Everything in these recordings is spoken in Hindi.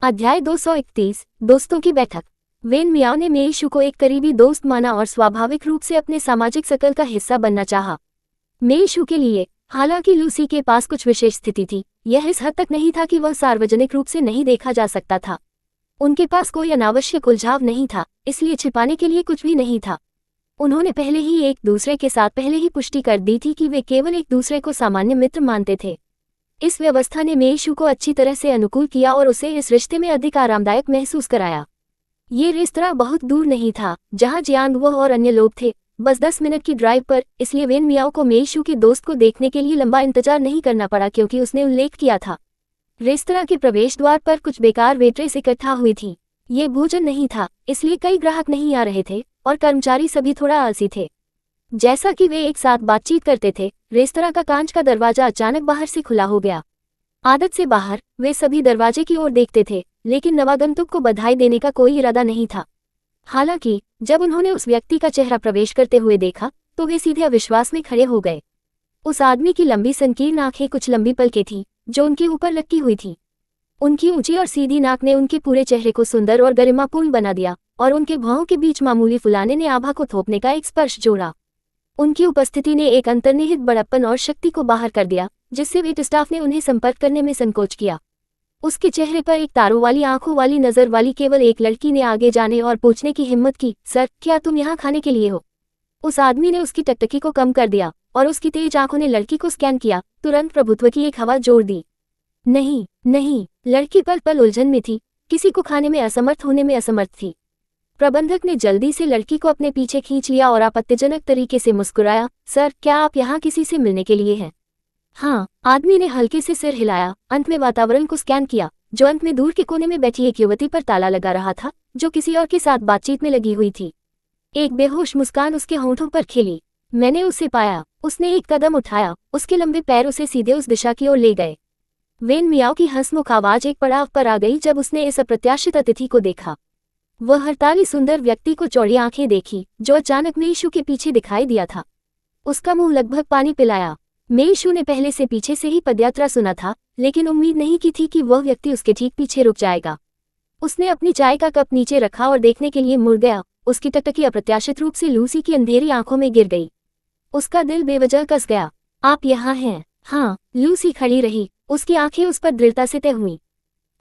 अध्याय 231 दोस्तों की बैठक। वेन मियाओ ने मेईशु को एक करीबी दोस्त माना और स्वाभाविक रूप से अपने सामाजिक सर्कल का हिस्सा बनना चाहा। मेईशु के लिए हालांकि लूसी के पास कुछ विशेष स्थिति थी, यह इस हद तक नहीं था कि वह सार्वजनिक रूप से नहीं देखा जा सकता था। उनके पास कोई अनावश्यक उलझाव नहीं था, इसलिए छिपाने के लिए कुछ भी नहीं था। उन्होंने पहले ही एक दूसरे के साथ पहले ही पुष्टि कर दी थी कि वे केवल एक दूसरे को सामान्य मित्र मानते थे। इस व्यवस्था ने मेईशु को अच्छी तरह से अनुकूल किया और उसे इस रिश्ते में अधिक आरामदायक महसूस कराया। ये रेस्तरां बहुत दूर नहीं था जहां जियांग वो और अन्य लोग थे, बस 10 मिनट की ड्राइव पर, इसलिए वेन मियाओ को मेईशु के दोस्त को देखने के लिए लंबा इंतजार नहीं करना पड़ा क्योंकि उसने उल्लेख किया था। रेस्तरां के प्रवेश द्वार पर कुछ बेकार वेट्रेस इकट्ठा हुई थी। ये भोजन नहीं था, इसलिए कई ग्राहक नहीं आ रहे थे और कर्मचारी सभी थोड़ा आलसी थे। जैसा कि वे एक साथ बातचीत करते थे, रेस्तरां का कांच का दरवाजा अचानक बाहर से खुला हो गया। आदत से बाहर वे सभी दरवाजे की ओर देखते थे, लेकिन नवागंतुक को बधाई देने का कोई इरादा नहीं था। हालांकि जब उन्होंने उस व्यक्ति का चेहरा प्रवेश करते हुए देखा तो वे सीधे अविश्वास में खड़े हो गए। उस आदमी की लंबी संकीर्ण आंखें कुछ लंबी पलकें थीं जो उनके ऊपर लटकी हुई थी। उनकी ऊंची और सीधी नाक ने उनके पूरे चेहरे को सुंदर और गरिमापूर्ण बना दिया और उनके भौहों के बीच मामूली फुलाने ने आभा को थोपने का एक स्पर्श जोड़ा। उनकी उपस्थिति ने एक अंतर्निहित बड़प्पन और शक्ति को बाहर कर दिया, जिससे वेट स्टाफ ने उन्हें संपर्क करने में संकोच किया। उसके चेहरे पर एक तारों वाली आंखों वाली नजर वाली केवल एक लड़की ने आगे जाने और पूछने की हिम्मत की, सर, क्या तुम यहाँ खाने के लिए हो? उस आदमी ने उसकी टकटकी को कम कर दिया और उसकी तेज आंखों ने लड़की को स्कैन किया, तुरंत प्रभुत्व की एक हवा जोड़ दी। नहीं नहीं, लड़की पल पल उलझन में थी, किसी को खाने में असमर्थ होने में असमर्थ थी। प्रबंधक ने जल्दी से लड़की को अपने पीछे खींच लिया और आपत्तिजनक तरीके से मुस्कुराया, सर, क्या आप यहाँ किसी से मिलने के लिए हैं? हाँ, आदमी ने हल्के से सिर हिलाया, अंत में वातावरण को स्कैन किया, जो अंत में दूर के कोने में बैठी एक युवती पर ताला लगा रहा था, जो किसी और के साथ बातचीत में लगी हुई थी। एक बेहोश मुस्कान उसके होंठों पर खिली। मैंने उसे पाया। उसने एक कदम उठाया, उसके लंबे पैर उसे सीधे उस दिशा की ओर ले गए। वेन मियाओ की हंसमुख आवाज एक पड़ाव पर आ गई जब उसने इस अप्रत्याशित अतिथि को देखा। वह हड़ताली सुंदर व्यक्ति को चौड़ी आंखें देखी जो अचानक मेईशु के पीछे दिखाई दिया था। उसका मुंह लगभग पानी पिलाया। मेईशु ने पहले से पीछे से ही पदयात्रा सुना था, लेकिन उम्मीद नहीं की थी कि वह व्यक्ति उसके ठीक पीछे रुक जाएगा। उसने अपनी चाय का कप नीचे रखा और देखने के लिए मुड़ गया। उसकी टकटकी अप्रत्याशित रूप से लूसी की अंधेरी आंखों में गिर गई। उसका दिल बेवजह कस गया। आप यहाँ हैं? हाँ, लूसी खड़ी रही, उसकी आंखें उस पर दृढ़ता से तय हुईं।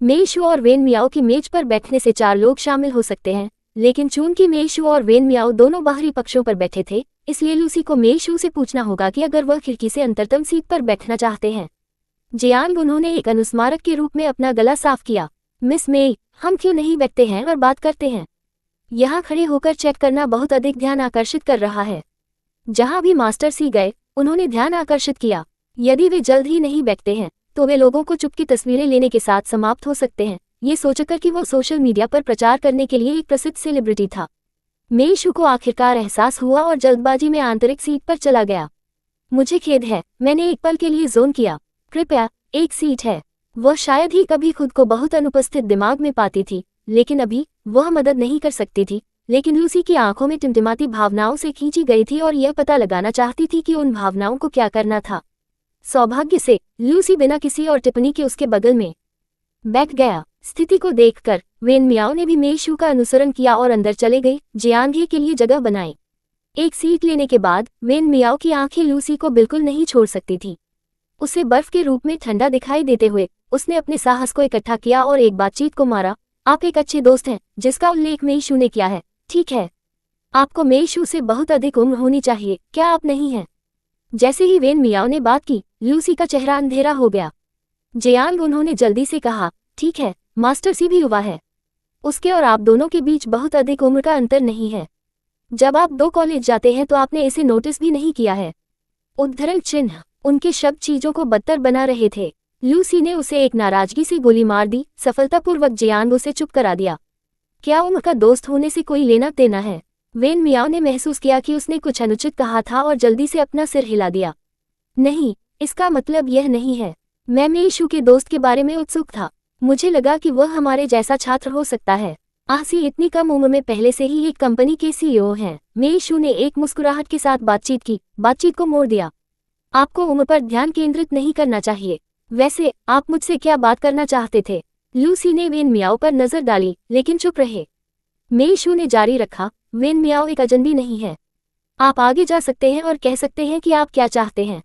मेईशु और वेन मियाओ की मेज पर बैठने से 4 लोग शामिल हो सकते हैं, लेकिन चूंकि मेईशु और वेन मियाओ दोनों बाहरी पक्षों पर बैठे थे, इसलिए लूसी को मेईशु से पूछना होगा कि अगर वह खिड़की से अंतरतम सीट पर बैठना चाहते हैं। जियांग उन्होंने एक अनुस्मारक के रूप में अपना गला साफ किया। मिस मेई, हम क्यों नहीं बैठते हैं और बात करते हैं? यहाँ खड़े होकर चेक करना बहुत अधिक ध्यान आकर्षित कर रहा है। जहाँ भी मास्टर सी गए, उन्होंने ध्यान आकर्षित किया। यदि वे जल्द ही नहीं बैठते हैं तो वे लोगों को चुपकी तस्वीरें लेने के साथ समाप्त हो सकते हैं, ये सोचकर कि वो सोशल मीडिया पर प्रचार करने के लिए एक प्रसिद्ध सेलिब्रिटी था। मेईशु को आखिरकार एहसास हुआ और जल्दबाजी में आंतरिक सीट पर चला गया। मुझे खेद है, मैंने एक पल के लिए जोन किया। कृपया, एक सीट है। वह शायद ही कभी खुद को बहुत अनुपस्थित दिमाग में पाती थी, लेकिन अभी वह मदद नहीं कर सकती थी। लेकिन लूसी की आंखों में टिमटिमाती भावनाओं से खींची गई थी और यह पता लगाना चाहती थी कि उन भावनाओं को क्या करना था। सौभाग्य से लूसी बिना किसी और टिप्पणी के उसके बगल में बैठ गया। स्थिति को देखकर वेन मियाओ ने भी मेईशु का अनुसरण किया और अंदर चले गई, जियांग के लिए जगह बनाई। एक सीट लेने के बाद वेन मियाओ की आंखें लूसी को बिल्कुल नहीं छोड़ सकती थी। उसे बर्फ के रूप में ठंडा दिखाई देते हुए उसने अपने साहस को इकट्ठा किया और एक बातचीत को मारा। आप एक अच्छे दोस्त हैं, जिसका उल्लेख मेईशु ने किया है, ठीक है? आपको मेईशु से बहुत अधिक उम्र होनी चाहिए, क्या आप नहीं हैं? जैसे ही वेन मियाओ ने बात की, लूसी का चेहरा अंधेरा हो गया। जियांग उन्होंने जल्दी से कहा, ठीक है, मास्टर सी भी युवा है। उसके और आप दोनों के बीच बहुत अधिक उम्र का अंतर नहीं है। जब आप 2 कॉलेज जाते हैं तो आपने इसे नोटिस भी नहीं किया है। उद्धरण चिन्ह। उनके शब्द चीजों को बदतर बना रहे थे। लूसी ने उसे एक नाराजगी से गोली मार दी। सफलतापूर्वक जियांग उसे चुप करा दिया। क्या उम्र का दोस्त होने से कोई लेना देना है? वेन मियाओ ने महसूस किया कि उसने कुछ अनुचित कहा था और जल्दी से अपना सिर हिला दिया। नहीं, इसका मतलब यह नहीं है। मैं मेईशु के दोस्त के बारे में उत्सुक था। मुझे लगा कि वह हमारे जैसा छात्र हो सकता है। आसी इतनी कम उम्र में पहले से ही एक कंपनी के सीईओ हैं। मेईशु ने एक मुस्कुराहट के साथ बातचीत को मोड़ दिया। आपको उम्र पर ध्यान केंद्रित नहीं करना चाहिए। वैसे आप मुझसे क्या बात करना चाहते थे? लूसी ने वेन मियाओ पर नजर डाली लेकिन चुप रहे। मेईशू ने जारी रखा, वेन मियाओ एक अजनबी नहीं है। आप आगे जा सकते हैं और कह सकते हैं कि आप क्या चाहते हैं।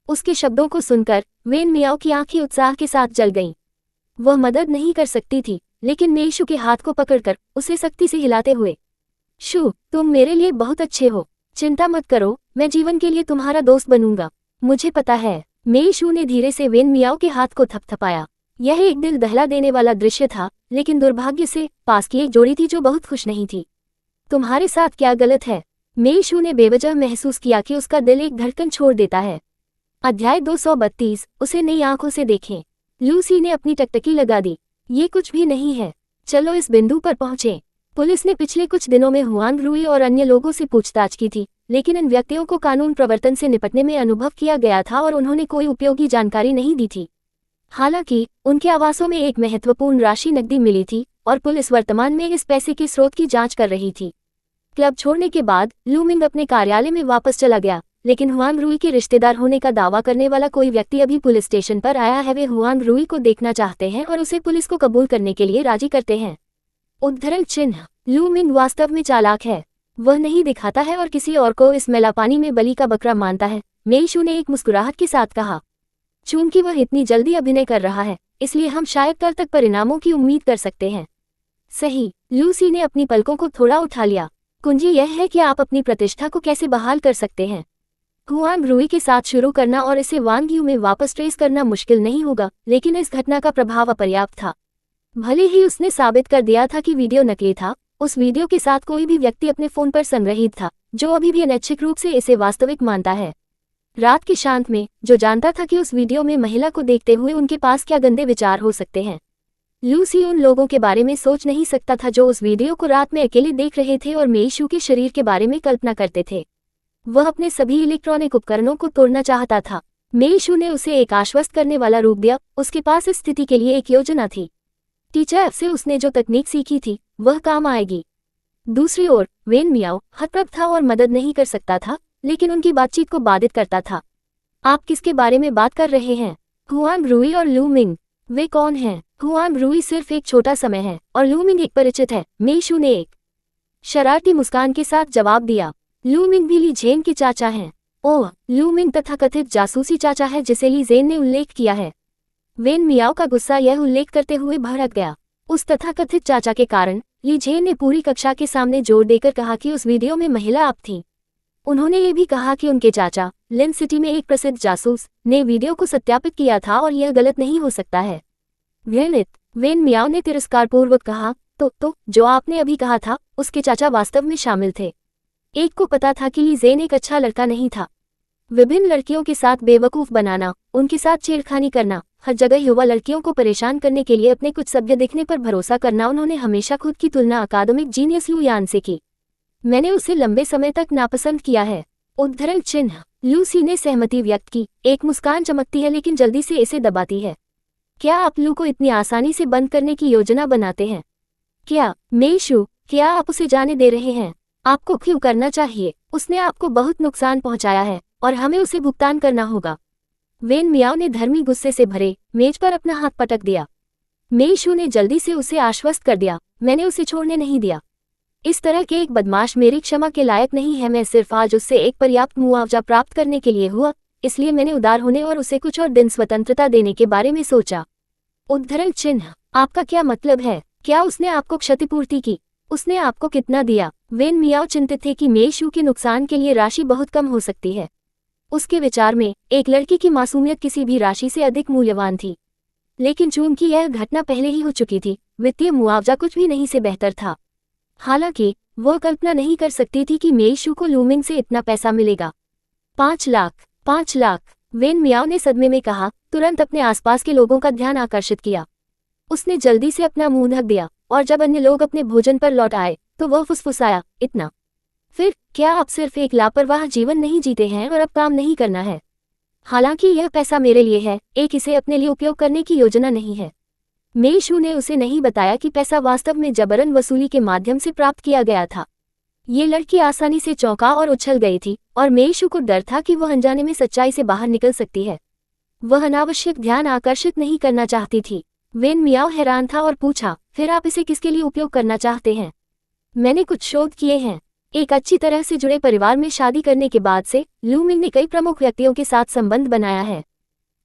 उसके शब्दों को सुनकर वेन मियाओ की आंखें उत्साह के साथ जल गईं। वह मदद नहीं कर सकती थी, लेकिन मेईशू के हाथ को पकड़कर उसे सख्ती से हिलाते हुए, शू, तुम मेरे लिए बहुत अच्छे हो, चिंता मत करो, मैं जीवन के लिए तुम्हारा दोस्त बनूंगा। मुझे पता है। मेईशू ने धीरे से वेन मियाओ के हाथ को थपथपाया। यह एक दिल दहला देने वाला दृश्य था, लेकिन दुर्भाग्य से पास की एक जोड़ी थी जो बहुत खुश नहीं थी। तुम्हारे साथ क्या गलत है? मेईशू ने बेवजह महसूस किया कि उसका दिल एक धड़कन छोड़ देता है। अध्याय 232, उसे नई आंखों से देखें। लूसी ने अपनी टकटकी लगा दी। ये कुछ भी नहीं है, चलो इस बिंदु पर पहुंचे। पुलिस ने पिछले कुछ दिनों में हुआन रूई और अन्य लोगों से पूछताछ की थी, लेकिन इन व्यक्तियों को कानून प्रवर्तन से निपटने में अनुभव किया गया था और उन्होंने कोई उपयोगी जानकारी नहीं दी थी। हालांकि उनके आवासों में एक महत्वपूर्ण राशि नकदी मिली थी और पुलिस वर्तमान में इस पैसे के स्रोत की जांच कर रही थी। क्लब छोड़ने के बाद लू मिंग अपने कार्यालय में वापस चला गया, लेकिन हुआन रूई के रिश्तेदार होने का दावा करने वाला कोई व्यक्ति अभी पुलिस स्टेशन पर आया है। वे हुआन रूई को देखना चाहते हैं और उसे पुलिस को कबूल करने के लिए राजी करते हैं। उद्धरण चिन्ह, लू मिंग वास्तव में चालाक है। वह नहीं दिखाता है और किसी और को इस मेलापानी में बलि का बकरा मानता है, मेईशू ने एक मुस्कुराहट के साथ कहा। चूंकि वह इतनी जल्दी अभिनय कर रहा है, इसलिए हम शायद कल तक परिणामों की उम्मीद कर सकते हैं। सही। लूसी ने अपनी पलकों को थोड़ा उठा लिया। कुंजी यह है कि आप अपनी प्रतिष्ठा को कैसे बहाल कर सकते हैं। हुआन रूई के साथ शुरू करना और इसे वांग यू में वापस ट्रेस करना मुश्किल नहीं होगा, लेकिन इस घटना का प्रभाव अपर्याप्त था। भले ही उसने साबित कर दिया था कि वीडियो नकली था, उस वीडियो के साथ कोई भी व्यक्ति अपने फोन पर संग्रहित था, जो अभी भी अनैच्छिक रूप से इसे वास्तविक मानता है। रात के शांत में जो जानता था कि उस वीडियो में महिला को देखते हुए उनके पास क्या गंदे विचार हो सकते हैं। लूसी उन लोगों के बारे में सोच नहीं सकता था जो उस वीडियो को रात में अकेले देख रहे थे और मेईशू के शरीर के बारे में कल्पना करते थे। वह अपने सभी इलेक्ट्रॉनिक उपकरणों को तोड़ना चाहता था। मेईशू ने उसे एक आश्वस्त करने वाला रूप दिया, उसके पास इस स्थिति के लिए एक योजना थी। टीचर से उसने जो तकनीक सीखी थी वह काम आएगी। दूसरी ओर वेन मियाओ हतप्रभ था और मदद नहीं कर सकता था, लेकिन उनकी बातचीत को बाधित करता था। आप किसके बारे में बात कर रहे हैं? हुआन रूई और लू मिंग। वे कौन हैं? हुआन रूई सिर्फ एक छोटा समय है और लू मिंग एक परिचित है, मेईशू ने एक शरारती मुस्कान के साथ जवाब दिया। लू मिंग भी ली जेन के चाचा हैं। ओह, लू मिंग तथाकथित जासूसी चाचा है जिसे ली जेन ने उल्लेख किया है। वेन मियाओ का गुस्सा यह उल्लेख करते हुए भड़क गया। उस तथाकथित चाचा के कारण ली जेन ने पूरी कक्षा के सामने जोर देकर कहा कि उस वीडियो में महिला आप थी। उन्होंने ये भी कहा कि उनके चाचा लिन सिटी में एक प्रसिद्ध जासूस ने वीडियो को सत्यापित किया था और यह गलत नहीं हो सकता है। घृणित, वेन मियाओ ने तिरस्कारपूर्वक कहा, तो जो आपने अभी कहा था उसके चाचा वास्तव में शामिल थे। एक को पता था कि ली जेन एक अच्छा लड़का नहीं था। विभिन्न लड़कियों के साथ बेवकूफ बनाना, उनके साथ छेड़खानी करना, हर जगह युवा लड़कियों को परेशान करने के लिए अपने कुछ सभ्य दिखने पर भरोसा करना। उन्होंने हमेशा खुद की तुलना अकादमिक जीनियस लू यान से की। मैंने उसे लंबे समय तक नापसंद किया है। उद्धरण चिन्ह, लूसी ने सहमति व्यक्त की। एक मुस्कान चमकती है लेकिन जल्दी से इसे दबाती है। क्या आप लू को इतनी आसानी से बंद करने की योजना बनाते हैं? क्या मेईशू, क्या आप उसे जाने दे रहे हैं? आपको क्यों करना चाहिए? उसने आपको बहुत नुकसान पहुंचाया है और हमें उसे भुगतान करना होगा। वेन मियाओ ने धर्मी गुस्से से भरे मेज पर अपना हाथ पटक दिया। मेईशू ने जल्दी से उसे आश्वस्त कर दिया, मैंने उसे छोड़ने नहीं दिया। इस तरह के एक बदमाश मेरी क्षमा के लायक नहीं है। मैं सिर्फ आज उससे एक पर्याप्त मुआवजा प्राप्त करने के लिए हुआ, इसलिए मैंने उदार होने और उसे कुछ और दिन स्वतंत्रता देने के बारे में सोचा। उद्धरण चिन्ह, आपका क्या मतलब है? क्या उसने आपको क्षतिपूर्ति की? उसने आपको कितना दिया? वेन मियाओ चिंतित थे कि मेईशू के नुकसान के लिए राशि बहुत कम हो सकती है। उसके विचार में एक लड़की की मासूमियत किसी भी राशि से अधिक मूल्यवान थी। लेकिन चूंकि यह घटना पहले ही हो चुकी थी, वित्तीय मुआवजा कुछ भी नहीं से बेहतर था। हालांकि वह कल्पना नहीं कर सकती थी कि मेईशू को लू मिंग से इतना पैसा मिलेगा। 5 लाख, 5 लाख, वेन मियाओ ने सदमे में कहा, तुरंत अपने आसपास के लोगों का ध्यान आकर्षित किया। उसने जल्दी से अपना मुंह ढक दिया और जब अन्य लोग अपने भोजन पर लौट आए तो वह फुसफुसाया, इतना? फिर क्या आप सिर्फ एक लापरवाह जीवन नहीं जीते हैं और अब काम नहीं करना है? हालांकि यह पैसा मेरे लिए है, एक इसे अपने लिए उपयोग करने की योजना नहीं है। मेईशू ने उसे नहीं बताया कि पैसा वास्तव में जबरन वसूली के माध्यम से प्राप्त किया गया था। ये लड़की आसानी से चौंका और उछल गई थी और मेईशू को डर था कि वह अनजाने में सच्चाई से बाहर निकल सकती है। वह अनावश्यक ध्यान आकर्षित नहीं करना चाहती थी। वेन मियाओ हैरान था और पूछा, फिर आप इसे किसके लिए उपयोग करना चाहते हैं? मैंने कुछ शोध किए हैं। एक अच्छी तरह से जुड़े परिवार में शादी करने के बाद से लू मिंग ने कई प्रमुख व्यक्तियों के साथ संबंध बनाया है।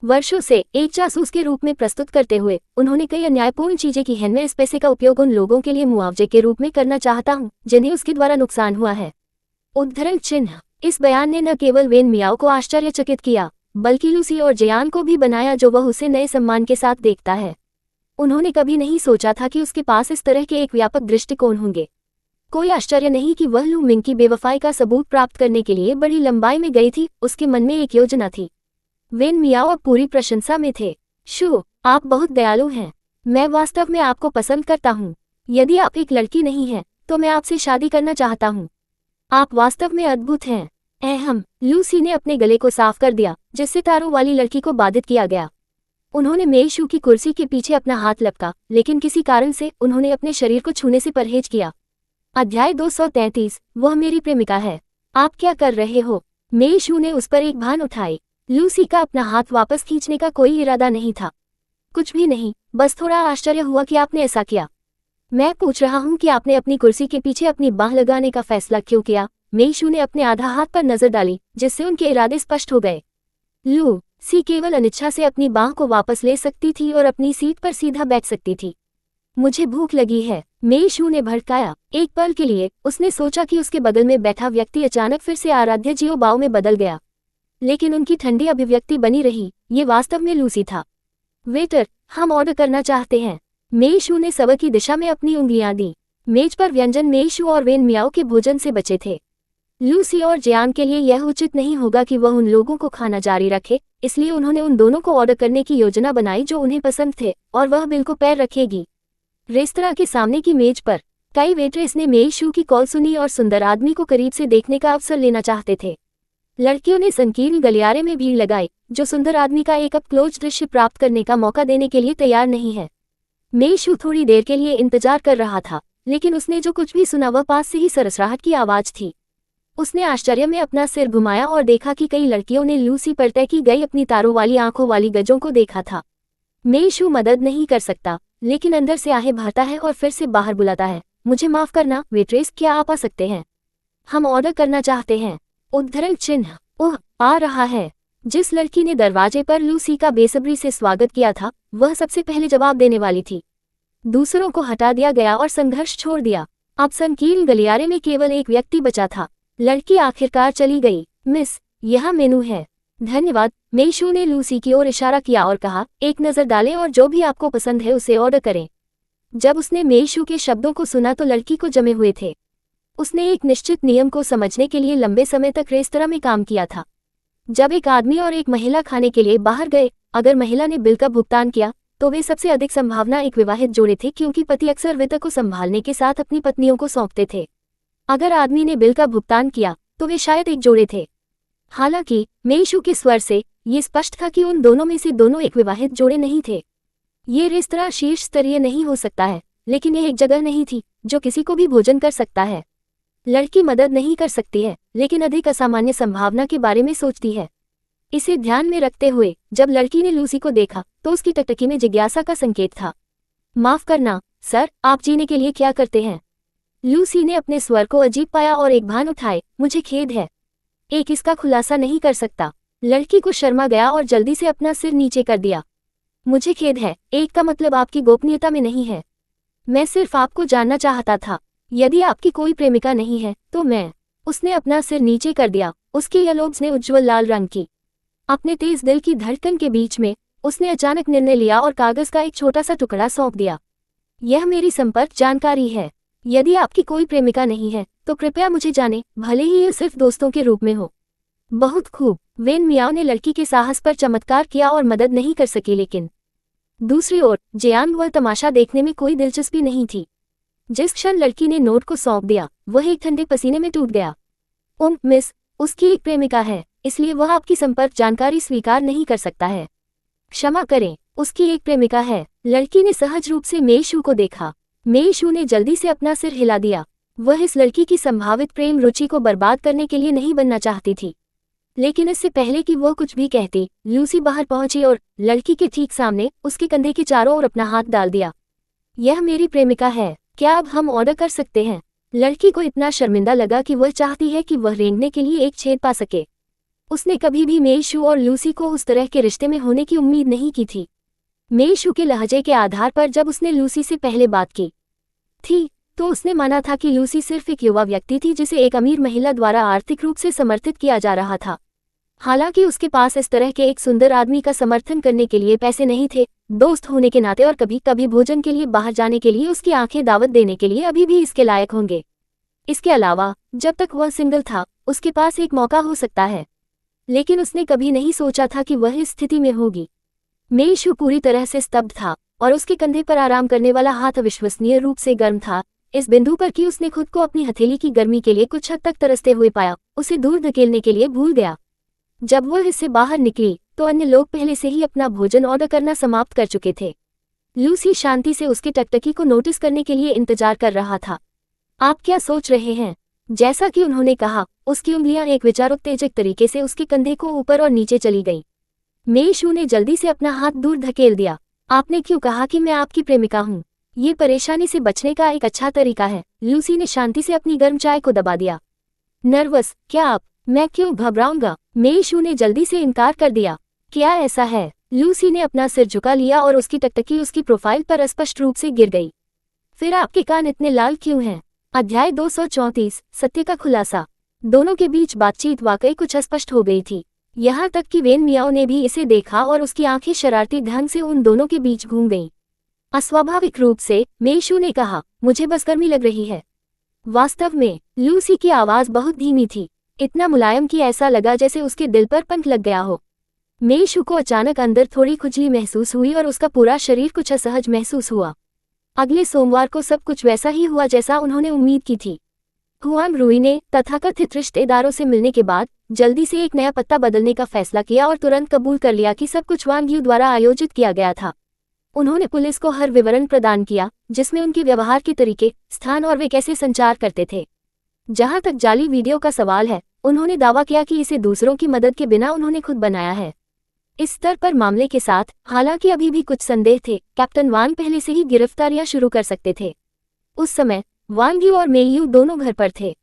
वर्षों से एक जासूस के रूप में प्रस्तुत करते हुए उन्होंने कई अन्यायपूर्ण चीजें की हैं। मैं इस पैसे का उपयोग उन लोगों के लिए मुआवजे के रूप में करना चाहता हूं जिन्हें उसके द्वारा नुकसान हुआ है। उद्धरण चिन्ह। इस बयान ने न केवल वेन मियाओ को आश्चर्यचकित किया बल्कि लूसी और जियान को भी बनाया, जो वह उसे नए सम्मान के साथ देखता है। उन्होंने कभी नहीं सोचा था कि उसके पास इस तरह के एक व्यापक दृष्टिकोण होंगे। कोई आश्चर्य नहीं कि वह लू मिंग की बेवफाई का सबूत प्राप्त करने के लिए बड़ी लंबाई में गई थी। उसके मन में एक योजना थी। वेन मियाओ अब पूरी प्रशंसा में थे। शू, आप बहुत दयालु हैं। मैं वास्तव में आपको पसंद करता हूँ। यदि आप एक लड़की नहीं हैं, तो मैं आपसे शादी करना चाहता हूँ। आप वास्तव में अद्भुत हैं। अहम। लूसी ने अपने गले को साफ कर दिया, जिससे तारों वाली लड़की को बाधित किया गया। उन्होंने मेई शू की कुर्सी के पीछे अपना हाथ लपका, लेकिन किसी कारण से उन्होंने अपने शरीर को छूने से परहेज किया। अध्याय 233। वह मेरी प्रेमिका है। आप क्या कर रहे हो? मेई शू ने उस पर एक भान उठाई। लूसी का अपना हाथ वापस खींचने का कोई इरादा नहीं था। कुछ भी नहीं, बस थोड़ा आश्चर्य हुआ कि आपने ऐसा किया। मैं पूछ रहा हूं कि आपने अपनी कुर्सी के पीछे अपनी बाह लगाने का फैसला क्यों किया? मेई शू ने अपने आधा हाथ पर नजर डाली, जिससे उनके इरादे स्पष्ट हो गए। लू सी केवल अनिच्छा से अपनी बाह को वापस ले सकती थी और अपनी सीट पर सीधा बैठ सकती थी। मुझे भूख लगी है, मेई शू ने भड़काया। एक पल के लिए उसने सोचा कि उसके बगल में बैठा व्यक्ति अचानक फिर से आराध्य जियो बाओ में बदल गया, लेकिन उनकी ठंडी अभिव्यक्ति बनी रही। ये वास्तव में लूसी था। वेटर, हम ऑर्डर करना चाहते हैं। मेई शू ने सब की दिशा में अपनी उंगलियां दी। मेज पर व्यंजन मेई शू और वेन मियाओ के भोजन से बचे थे। लूसी और जियान के लिए यह उचित नहीं होगा कि वह उन लोगों को खाना जारी रखे, इसलिए उन्होंने उन दोनों को ऑर्डर करने की योजना बनाई जो उन्हें पसंद थे, और वह बिल को पैर रखेगी। रेस्तरां के सामने की मेज पर कई वेट्रेस ने मेई शू की कॉल सुनी और सुंदर आदमी को करीब से देखने का अवसर लेना चाहते थे। लड़कियों ने संकीर्ण गलियारे में भीड़ लगाई, जो सुंदर आदमी का एक अप क्लोज दृश्य प्राप्त करने का मौका देने के लिए तैयार नहीं है। मेई शू थोड़ी देर के लिए इंतजार कर रहा था, लेकिन उसने जो कुछ भी सुना वह पास से ही सरसराहट की आवाज थी। उसने आश्चर्य में अपना सिर घुमाया और देखा कि कई लड़कियों ने लूसी पर तय की गई अपनी तारों वाली आंखों वाली गजों को देखा था। मेई शू मदद नहीं कर सकता, लेकिन अंदर से आहें भरता है और फिर से बाहर बुलाता है। मुझे माफ करना वेट्रेस, क्या आप आ सकते हैं? हम ऑर्डर करना चाहते हैं। उद्धरण चिन्ह। ओह, आ रहा है। जिस लड़की ने दरवाजे पर लूसी का बेसब्री से स्वागत किया था, वह सबसे पहले जवाब देने वाली थी। दूसरों को हटा दिया गया और संघर्ष छोड़ दिया। अब संकीर्ण गलियारे में केवल एक व्यक्ति बचा था। लड़की आखिरकार चली गई। मिस, यह मेनू है। धन्यवाद। मेई शू ने लूसी की ओर इशारा किया और कहा, एक नज़र डालें और जो भी आपको पसंद है उसे ऑर्डर करें। जब उसने मेई शू के शब्दों को सुना तो लड़की को जमे हुए थे। उसने एक निश्चित नियम को समझने के लिए लंबे समय तक रेस्तरां में काम किया था। जब एक आदमी और एक महिला खाने के लिए बाहर गए, अगर महिला ने बिल का भुगतान किया तो वे सबसे अधिक संभावना एक विवाहित जोड़े थे, क्योंकि पति अक्सर वित्त को संभालने के साथ अपनी पत्नियों को सौंपते थे। अगर आदमी ने बिल का भुगतान किया तो वे शायद एक जोड़े थे। हालांकि मेई शू के स्वर से ये स्पष्ट था कि उन दोनों में से दोनों एक विवाहित जोड़े नहीं थे। ये रेस्तरां शीर्ष स्तरीय नहीं हो सकता है, लेकिन यह एक जगह नहीं थी जो किसी को भी भोजन कर सकता है। लड़की मदद नहीं कर सकती है, लेकिन अधिक असामान्य संभावना के बारे में सोचती है। इसे ध्यान में रखते हुए जब लड़की ने लूसी को देखा तो उसकी टकटकी में जिज्ञासा का संकेत था। माफ करना सर, आप जीने के लिए क्या करते हैं? लूसी ने अपने स्वर को अजीब पाया और एक भान उठाए। मुझे खेद है, एक इसका खुलासा नहीं कर सकता। लड़की को शर्मा गया और जल्दी से अपना सिर नीचे कर दिया। मुझे खेद है, एक का मतलब आपकी गोपनीयता में नहीं है। मैं सिर्फ आपको जानना चाहता था। यदि आपकी कोई प्रेमिका नहीं है तो मैं। उसने अपना सिर नीचे कर दिया। उसके ईयरलोब्स ने उज्ज्वल लाल रंग की। अपने तेज दिल की धड़कन के बीच में उसने अचानक निर्णय लिया और कागज का एक छोटा सा टुकड़ा सौंप दिया। यह मेरी संपर्क जानकारी है। यदि आपकी कोई प्रेमिका नहीं है तो कृपया मुझे जाने, भले ही यह सिर्फ दोस्तों के रूप में हो। बहुत खूब। वेन मियाओ ने लड़की के साहस पर चमत्कार किया और मदद नहीं कर सकी, लेकिन दूसरी ओर जियान वह तमाशा देखने में कोई दिलचस्पी नहीं थी। जिस क्षण लड़की ने नोट को सौंप दिया वह एक ठंडे पसीने में टूट गया। मिस, उसकी एक प्रेमिका है, इसलिए वह आपकी संपर्क जानकारी स्वीकार नहीं कर सकता है। क्षमा करें, उसकी एक प्रेमिका है। लड़की ने सहज रूप से मेई शू को देखा। मेई शू ने जल्दी से अपना सिर हिला दिया। वह इस लड़की की संभावित प्रेम रुचि को बर्बाद करने के लिए नहीं बनना चाहती थी। लेकिन इससे पहले कि वो कुछ भी कहती, लूसी बाहर पहुंची और लड़की के ठीक सामने उसके कंधे के चारों ओर अपना हाथ डाल दिया। यह मेरी प्रेमिका है, क्या अब हम ऑर्डर कर सकते हैं? लड़की को इतना शर्मिंदा लगा कि वह चाहती है कि वह रेंगने के लिए एक छेद पा सके। उसने कभी भी मेईशू और लूसी को उस तरह के रिश्ते में होने की उम्मीद नहीं की थी। मेईशू के लहजे के आधार पर जब उसने लूसी से पहले बात की थी तो उसने माना था कि लूसी सिर्फ एक युवा व्यक्ति थी जिसे एक अमीर महिला द्वारा आर्थिक रूप से समर्थित किया जा रहा था। हालांकि उसके पास इस तरह के एक सुंदर आदमी का समर्थन करने के लिए पैसे नहीं थे, दोस्त होने के नाते और कभी कभी भोजन के लिए बाहर जाने के लिए उसकी आंखें दावत देने के लिए अभी भी इसके लायक होंगे। इसके अलावा जब तक वह सिंगल था उसके पास एक मौका हो सकता है, लेकिन उसने कभी नहीं सोचा था कि वह इस स्थिति में होगी। मेईशू पूरी तरह से स्तब्ध था और उसके कंधे पर आराम करने वाला हाथ अविश्वसनीय रूप से गर्म था, इस बिंदु पर कि उसने खुद को अपनी हथेली की गर्मी के लिए कुछ हद तक तरसते हुए पाया, उसे दूर धकेलने के लिए भूल गया। जब वह इससे बाहर निकली तो अन्य लोग पहले से ही अपना भोजन ऑर्डर करना समाप्त कर चुके थे। लूसी शांति से उसके टकटकी को नोटिस करने के लिए इंतजार कर रहा था। आप क्या सोच रहे हैं? जैसा कि उन्होंने कहा, उसकी उंगलियां एक विचारोत्तेजक तरीके से उसके कंधे को ऊपर और नीचे चली गईं। मेईशू ने जल्दी से अपना हाथ दूर धकेल दिया। आपने क्यों कहा कि मैं आपकी प्रेमिका हूँ? ये परेशानी से बचने का एक अच्छा तरीका है। लूसी ने शांति से अपनी गर्म चाय को दबा दिया। नर्वस? क्या आप? मैं क्यों घबराऊंगा? मेईशू ने जल्दी से इनकार कर दिया। क्या ऐसा है? लूसी ने अपना सिर झुका लिया और उसकी टकटकी उसकी प्रोफाइल पर स्पष्ट रूप से गिर गई। फिर आपके कान इतने लाल क्यों हैं? अध्याय 234, सत्य का खुलासा। दोनों के बीच बातचीत वाकई कुछ अस्पष्ट हो गई थी। यहाँ तक कि वेन मियाओ ने भी इसे देखा और उसकी आंखें शरारती ढंग से उन दोनों के बीच घूम गईं। अस्वाभाविक रूप से मेईशू ने कहा, मुझे बस गर्मी लग रही है। वास्तव में लूसी की आवाज बहुत धीमी थी, इतना मुलायम कि ऐसा लगा जैसे उसके दिल पर पंख लग गया हो। मेईशू को अचानक अंदर थोड़ी खुजली महसूस हुई और उसका पूरा शरीर कुछ असहज महसूस हुआ। अगले सोमवार को सब कुछ वैसा ही हुआ जैसा उन्होंने उम्मीद की थी। हुआन रूई ने तथाकथित रिश्तेदारों से मिलने के बाद जल्दी से एक नया पत्ता बदलने का फैसला किया और तुरंत कबूल कर लिया कि सब कुछ वांग यू द्वारा आयोजित किया गया था। उन्होंने पुलिस को हर विवरण प्रदान किया, जिसमें उनके व्यवहार के तरीके, स्थान और वे कैसे संचार करते थे। जहां तक जाली वीडियो का सवाल है, उन्होंने दावा किया कि इसे दूसरों की मदद के बिना उन्होंने खुद बनाया है। इस स्तर पर मामले के साथ, हालांकि अभी भी कुछ संदेह थे, कैप्टन वांग पहले से ही गिरफ्तारियां शुरू कर सकते थे। उस समय वांग यू और मेईयू दोनों घर पर थे।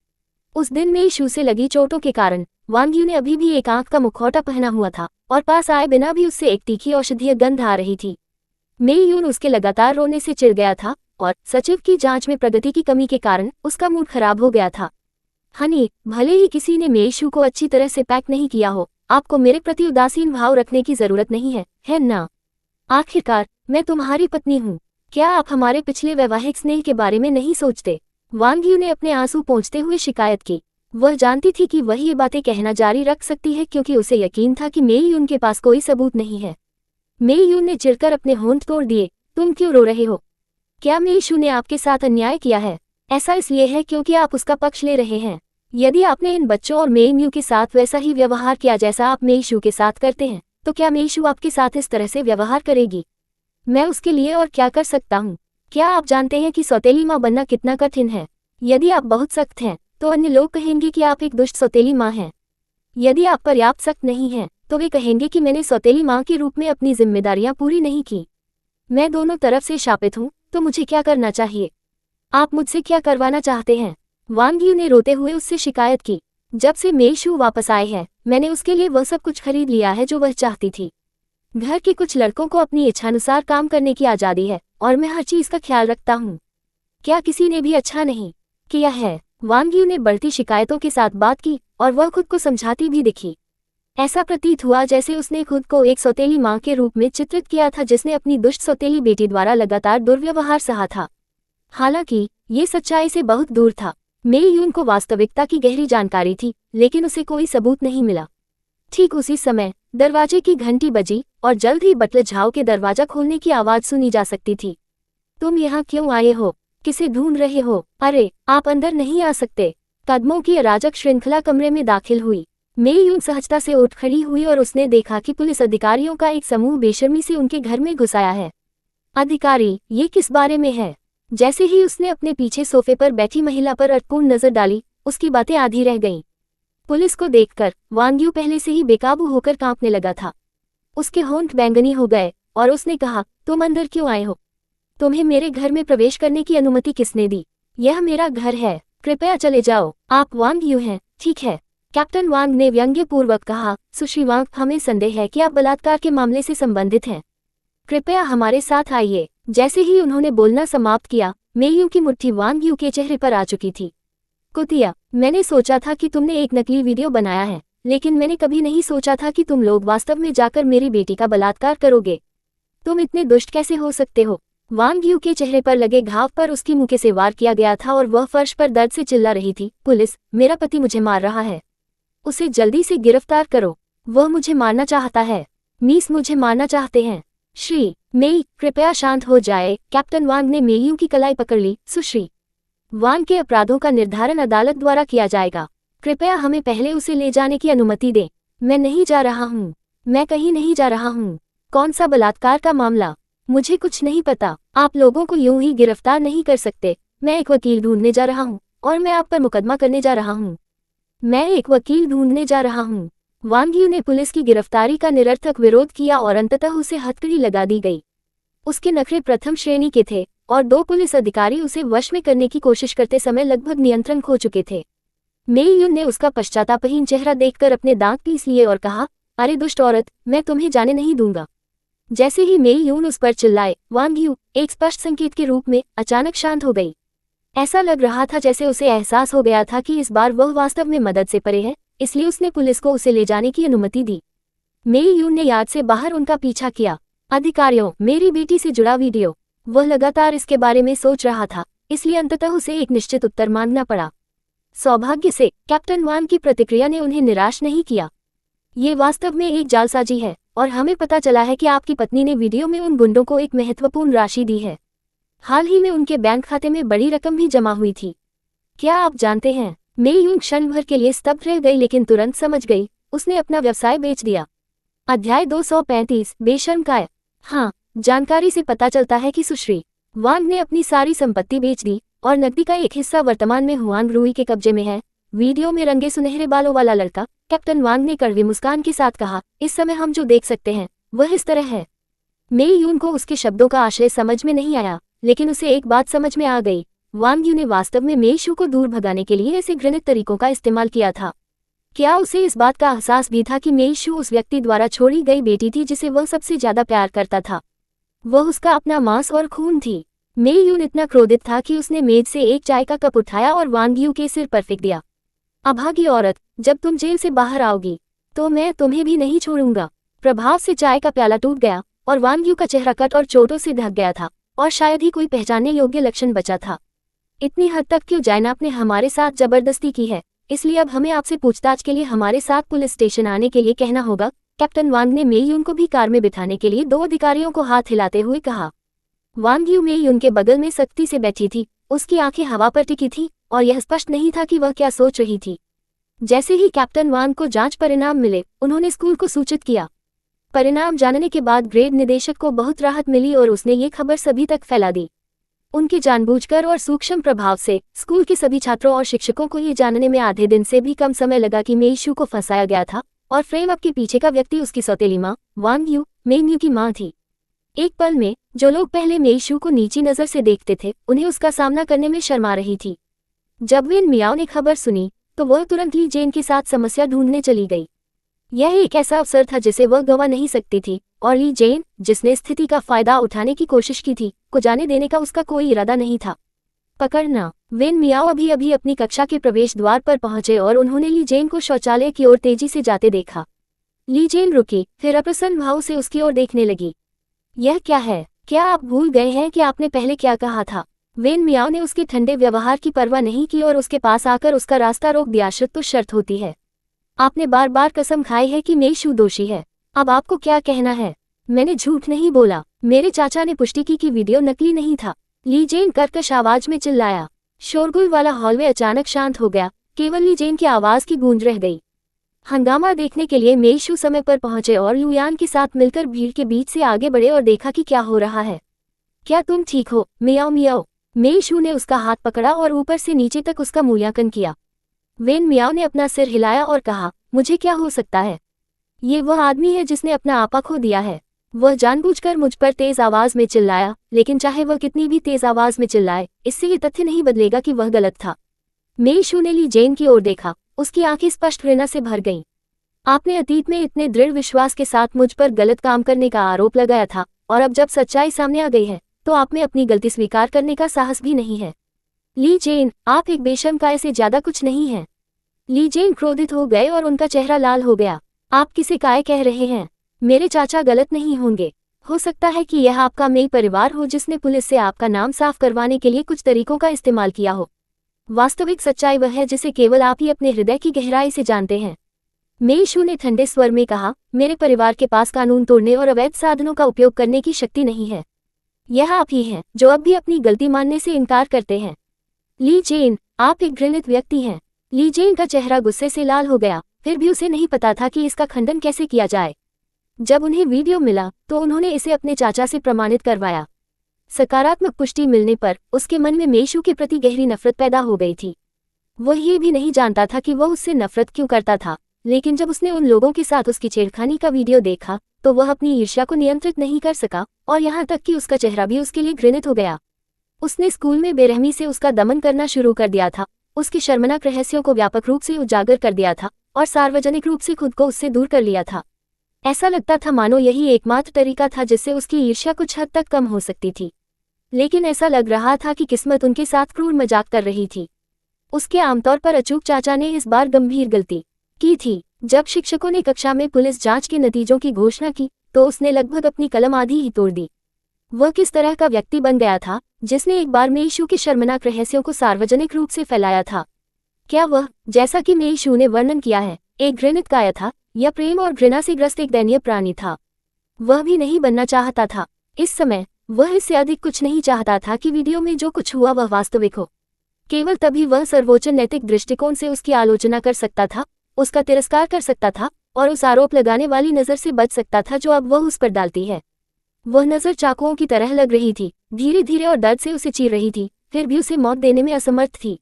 उस दिन मेईशू से लगी चोटों के कारण वांग यू ने अभी भी एक आंख का मुखौटा पहना हुआ था और पास आए बिना भी उससे एक तीखी औषधीय गंध आ रही थी। मेईयू उसके लगातार रोने से चिढ़ गया था और सचिव की जांच में प्रगति की कमी के कारण उसका मूड खराब हो गया था। हनी, भले ही किसी ने मेईशू को अच्छी तरह से पैक नहीं किया हो, आपको मेरे प्रति उदासीन भाव रखने की जरूरत नहीं है ना? आखिरकार मैं तुम्हारी पत्नी हूँ। क्या आप हमारे पिछले वैवाहिक स्नेह के बारे में नहीं सोचते? वांग यू ने अपने आंसू पोंछते हुए शिकायत की। वह जानती थी कि वह ये बातें कहना जारी रख सकती है क्योंकि उसे यकीन था कि मेईयू के पास कोई सबूत नहीं है। मेईयू ने चिढ़कर अपने होंठ तोड़ दिए। तुम क्यों रो रहे हो? क्या मेईशू ने आपके साथ अन्याय किया है? ऐसा इसलिए है क्योंकि आप उसका पक्ष ले रहे हैं। यदि आपने इन बच्चों और मेईयू के साथ वैसा ही व्यवहार किया जैसा आप मेईशू के साथ करते हैं, तो क्या मेईशू आपके साथ इस तरह से व्यवहार करेगी? मैं उसके लिए और क्या कर सकता हूँ? क्या आप जानते हैं कि सौतेली माँ बनना कितना कठिन है? यदि आप बहुत सख्त हैं, तो अन्य लोग कहेंगे कि आप एक दुष्ट सौतेली माँ हैं। यदि आप पर्याप्त सख्त नहीं हैं, तो वे कहेंगे कि मैंने सौतेली माँ के रूप में अपनी जिम्मेदारियां पूरी नहीं की। मैं दोनों तरफ से शापित हूँ, तो मुझे क्या करना चाहिए? आप मुझसे क्या करवाना चाहते हैं? वांग यू ने रोते हुए उससे शिकायत की। जब से मेईशू वापस आए हैं, मैंने उसके लिए वह सब कुछ खरीद लिया है जो वह चाहती थी। घर के कुछ लड़कों को अपनी इच्छानुसार काम करने की आज़ादी है और मैं हर चीज़ का ख्याल रखता हूँ। क्या किसी ने भी अच्छा नहीं किया है? वांग यू ने बढ़ती शिकायतों के साथ बात की और वह खुद को समझाती भी दिखी। ऐसा प्रतीत हुआ जैसे उसने खुद को एक सौतेली माँ के रूप में चित्रित किया था जिसने अपनी दुष्ट सौतेली बेटी द्वारा लगातार दुर्व्यवहार सहा था। हालांकि ये सच्चाई से बहुत दूर था। मेईयू को वास्तविकता की गहरी जानकारी थी, लेकिन उसे कोई सबूत नहीं मिला। ठीक उसी समय दरवाजे की घंटी बजी और जल्द ही बटलर झाओ के दरवाजा खोलने की आवाज सुनी जा सकती थी। तुम यहाँ क्यों आए हो? किसे ढूंढ रहे हो? अरे, आप अंदर नहीं आ सकते। कदमों की अराजक श्रृंखला कमरे में दाखिल हुई। मेईयू सहजता से उठ खड़ी हुई और उसने देखा कि पुलिस अधिकारियों का एक समूह बेशर्मी से उनके घर में घुस आया है। अधिकारी, ये किस बारे में है? जैसे ही उसने अपने पीछे सोफे पर बैठी महिला पर अर्थपूर्ण नजर डाली, उसकी बातें आधी रह गईं। पुलिस को देखकर वांग यू पहले से ही बेकाबू होकर कांपने लगा था। उसके होंठ बैंगनी हो गए और उसने कहा, तुम अंदर क्यों आए हो? तुम्हें मेरे घर में प्रवेश करने की अनुमति किसने दी? यह मेरा घर है, कृपया चले जाओ। आप वांग यू हैं, ठीक है? कैप्टन वांग ने व्यंग्यपूर्वक कहा। सुश्री वांग, हमें संदेह है कि आप बलात्कार के मामले से संबंधित हैं। कृपया हमारे साथ आइए। जैसे ही उन्होंने बोलना समाप्त किया, मेयू की मुट्ठी वांग यू के चेहरे पर आ चुकी थी। कुतिया, मैंने सोचा था कि तुमने एक नकली वीडियो बनाया है, लेकिन मैंने कभी नहीं सोचा था कि तुम लोग वास्तव में जाकर मेरी बेटी का बलात्कार करोगे। तुम इतने दुष्ट कैसे हो सकते हो? वांग यू के चेहरे पर लगे घाव पर उसकी मुंह से वार किया गया था और वह फर्श पर दर्द से चिल्ला रही थी। पुलिस, मेरा पति मुझे मार रहा है, उसे जल्दी से गिरफ्तार करो। वह मुझे मारना चाहता है। मिस मुझे मारना चाहते हैं। श्री मेई, कृपया शांत हो जाए। कैप्टन वांग ने मेयू की कलाई पकड़ ली। सुश्री वांग के अपराधों का निर्धारण अदालत द्वारा किया जाएगा। कृपया हमें पहले उसे ले जाने की अनुमति दें। मैं नहीं जा रहा हूँ। मैं कहीं नहीं जा रहा हूँ। कौन सा बलात्कार का मामला? मुझे कुछ नहीं पता। आप लोगों को यूं ही गिरफ्तार नहीं कर सकते। मैं एक वकील ढूंढने जा रहा हूँ और मैं आप पर मुकदमा करने जा रहा हूँ। मैं एक वकील ढूंढने जा रहा हूँ। वांग यू ने पुलिस की गिरफ्तारी का निरर्थक विरोध किया और अंततः उसे हथकड़ी लगा दी गई। उसके नखरे प्रथम श्रेणी के थे और 2 पुलिस अधिकारी उसे वश में करने की कोशिश करते समय लगभग नियंत्रण खो चुके थे। मेयू ने उसका पश्चातापहीन चेहरा देखकर अपने दांत पीस लिए और कहा, अरे दुष्ट औरत, मैं तुम्हें जाने नहीं दूंगा। जैसे ही मेयू उस पर चिल्लाए, वांग यू एक स्पष्ट संकेत के रूप में अचानक शांत हो गई। ऐसा लग रहा था जैसे उसे एहसास हो गया था कि इस बार वह वास्तव में मदद से परे है, इसलिए उसने पुलिस को उसे ले जाने की अनुमति दी। मेयू ने यार्ड से बाहर उनका पीछा किया। अधिकारियों, मेरी बेटी से जुड़ा वीडियो। वह लगातार इसके बारे में सोच रहा था, इसलिए अंततः उसे एक निश्चित उत्तर मांगना पड़ा। सौभाग्य से कैप्टन वांग की प्रतिक्रिया ने उन्हें निराश नहीं किया। ये वास्तव में एक जालसाजी है और हमें पता चला है कि आपकी पत्नी ने वीडियो में उन गुंडों को एक महत्वपूर्ण राशि दी है। हाल ही में उनके बैंक खाते में बड़ी रकम भी जमा हुई थी। क्या आप जानते हैं? मेयू क्षण भर के लिए स्तब्ध रह गई लेकिन तुरंत समझ गई। उसने अपना व्यवसाय बेच दिया। अध्याय 235, बेशर्म काय। हाँ, जानकारी से पता चलता है कि सुश्री वांग ने अपनी सारी संपत्ति बेच दी और नकदी का एक हिस्सा वर्तमान में हुआंग रूई के कब्जे में है। वीडियो में रंगे सुनहरे बालों वाला लड़का, कैप्टन वांग ने कड़वी मुस्कान के साथ कहा, इस समय हम जो देख सकते हैं वह इस तरह है। मेयू को उसके शब्दों का आशय समझ में नहीं आया, लेकिन उसे एक बात समझ में आ गई। वांग यू ने वास्तव में मेयू को दूर भगाने के लिए ऐसे घृणित तरीकों का इस्तेमाल किया था। क्या उसे इस बात का एहसास भी था कि मेयू उस व्यक्ति द्वारा छोड़ी गई बेटी थी जिसे वह सबसे ज्यादा प्यार करता था? वह उसका अपना मांस और खून थी। मेयू इतना क्रोधित था कि उसने मेज से एक चाय का कप उठाया और वांग यू के सिर पर फेंक दिया। अभागी औरत, जब तुम जेल से बाहर आओगी तो मैं तुम्हें भी नहीं छोड़ूंगा। प्रभाव से चाय का प्याला टूट गया और वांग यू का चेहरा कट और चोटों से ढक गया था और शायद ही कोई पहचानने योग्य लक्षण बचा था। इतनी हद तक क्यों जायनाब ने हमारे साथ जबरदस्ती की है, इसलिए अब हमें आपसे पूछताछ के लिए हमारे साथ पुलिस स्टेशन आने के लिए कहना होगा। कैप्टन वांग ने मेयू को भी कार में बिठाने के लिए 2 अधिकारियों को हाथ हिलाते हुए कहा। वांग यू मेयू के बगल में सख्ती से बैठी थी। उसकी आंखें हवा पर टिकी थी और यह स्पष्ट नहीं था कि वह क्या सोच रही थी। जैसे ही कैप्टन वांग को जांच परिणाम मिले, उन्होंने स्कूल को सूचित किया। परिणाम जानने के बाद ग्रेड निदेशक को बहुत राहत मिली और उसने ये खबर सभी तक फैला दी। उनके जानबूझकर और सूक्ष्म प्रभाव से स्कूल के सभी छात्रों और शिक्षकों को ये जानने में आधे दिन से भी कम समय लगा कि मेयू को फंसाया गया था और फ्रेम अप के पीछे का व्यक्ति उसकी सौतेली मां वांग यू, मेयू की मां थी। एक पल में जो लोग पहले मेयू को नीची नजर से देखते थे, उन्हें उसका सामना करने में शर्मा रही थी। जब वेन मियाओ ने खबर सुनी तो वह तुरंत ली जेन के साथ समस्या ढूंढने चली गई। यह एक ऐसा अवसर था जिसे वह गंवा नहीं सकती थी और ली जेन, जिसने स्थिति का फायदा उठाने की कोशिश की थी, को जाने देने का उसका कोई इरादा नहीं था। पकड़ना। वेन मियाओ अभी अभी अपनी कक्षा के प्रवेश द्वार पर पहुंचे और उन्होंने ली जेन को शौचालय की ओर तेजी से जाते देखा। ली जेन रुकी, फिर अप्रसन्न भाव से उसकी ओर देखने लगी। यह क्या है? क्या आप भूल गए हैं कि आपने पहले क्या कहा था? वेन मियाओ ने उसके ठंडे व्यवहार की परवाह नहीं की और उसके पास आकर उसका रास्ता रोक दिया। शर्त तो शर्त होती है। आपने बार बार कसम खाई है कि मेयू दोषी है। अब आपको क्या कहना है? मैंने झूठ नहीं बोला। मेरे चाचा ने पुष्टि की कि वीडियो नकली नहीं था। ली जेन कर्कश आवाज में चिल्लाया। शोरगुल वाला हॉलवे अचानक शांत हो गया, केवल ली जेन की आवाज की गूंज रह गई। हंगामा देखने के लिए मेयू समय पर पहुंचे और लुयान के साथ मिलकर भीड़ के बीच से आगे बढ़े और देखा कि क्या हो रहा है। क्या तुम ठीक हो? मियाओ मियाओ। मेयू ने उसका हाथ पकड़ा और ऊपर से नीचे तक उसका मूल्यांकन किया। वेन मियाओ ने अपना सिर हिलाया और कहा, मुझे क्या हो सकता है? ये वह आदमी है जिसने अपना आपा खो दिया है। वह जानबूझकर मुझ पर तेज आवाज में चिल्लाया, लेकिन चाहे वह कितनी भी तेज आवाज में चिल्लाए, इससे ये तथ्य नहीं बदलेगा कि वह गलत था। मेई शू ने ली जेन की ओर देखा, उसकी आंखें स्पष्ट घृणा से भर गईं। आपने अतीत में इतने दृढ़ विश्वास के साथ मुझ पर गलत काम करने का आरोप लगाया था, और अब जब सच्चाई सामने आ गई है, तो आप में अपनी गलती स्वीकार करने का साहस भी नहीं है। ली जेन, आप एक बेशर्म काय से ज्यादा कुछ नहीं हैं। ली जेन क्रोधित हो गए और उनका चेहरा लाल हो गया। आप किसे काय कह रहे हैं? मेरे चाचा गलत नहीं होंगे। हो सकता है कि यह आपका मेई परिवार हो जिसने पुलिस से आपका नाम साफ करवाने के लिए कुछ तरीकों का इस्तेमाल किया हो। वास्तविक सच्चाई वह है जिसे केवल आप ही अपने हृदय की गहराई से जानते हैं। मेई शू ने ठंडे स्वर में कहा, मेरे परिवार के पास कानून तोड़ने और अवैध साधनों का उपयोग करने की शक्ति नहीं है। यह आप ही हैं जो अब भी अपनी गलती मानने से इनकार करते हैं। ली जेन, आप एक घृणित व्यक्ति हैं। ली जेन का चेहरा गुस्से से लाल हो गया, फिर भी उसे नहीं पता था कि इसका खंडन कैसे किया जाए। जब उन्हें वीडियो मिला तो उन्होंने इसे अपने चाचा से प्रमाणित करवाया। सकारात्मक पुष्टि मिलने पर उसके मन में मेई शू के प्रति गहरी नफरत पैदा हो गई थी। वह ये भी नहीं जानता था कि वह उससे नफरत क्यों करता था, लेकिन जब उसने उन लोगों के साथ उसकी छेड़खानी का वीडियो देखा तो वह अपनी ईर्ष्या को नियंत्रित नहीं कर सका, और यहाँ तक कि उसका चेहरा भी उसके लिए घृणित हो गया। उसने स्कूल में बेरहमी से उसका दमन करना शुरू कर दिया था, उसके शर्मनाक रहस्यों को व्यापक रूप से उजागर कर दिया था और सार्वजनिक रूप से खुद को उससे दूर कर लिया था। ऐसा लगता था मानो यही एकमात्र तरीका था जिससे उसकी ईर्ष्या कुछ हद तक कम हो सकती थी। लेकिन ऐसा लग रहा था कि किस्मत उनके साथ क्रूर मजाक कर रही थी। उसके आमतौर पर अचूक चाचा ने इस बार गंभीर गलती की थी। जब शिक्षकों ने कक्षा में पुलिस जांच के नतीजों की घोषणा की तो उसने लगभग अपनी कलम आधी ही तोड़ दी। वह किस तरह का व्यक्ति बन गया था जिसने एक बार मेई शू के शर्मनाक रहस्यों को सार्वजनिक रूप से फैलाया था? क्या वह, जैसा कि मेई शू ने वर्णन किया है, एक घृणित काया था, या प्रेम और घृणा से ग्रस्त एक दयनीय प्राणी था? वह भी नहीं बनना चाहता था। इस समय वह इससे अधिक कुछ नहीं चाहता था कि वीडियो में जो कुछ हुआ वह वास्तविक हो। केवल तभी वह सर्वोच्च नैतिक दृष्टिकोण से उसकी आलोचना कर सकता था, उसका तिरस्कार कर सकता था और उस आरोप लगाने वाली नज़र से बच सकता था जो अब वह उस पर डालती है। वह नज़र चाकुओं की तरह लग रही थी, धीरे धीरे और दर्द से उसे चीर रही थी, फिर भी उसे मौत देने में असमर्थ थी।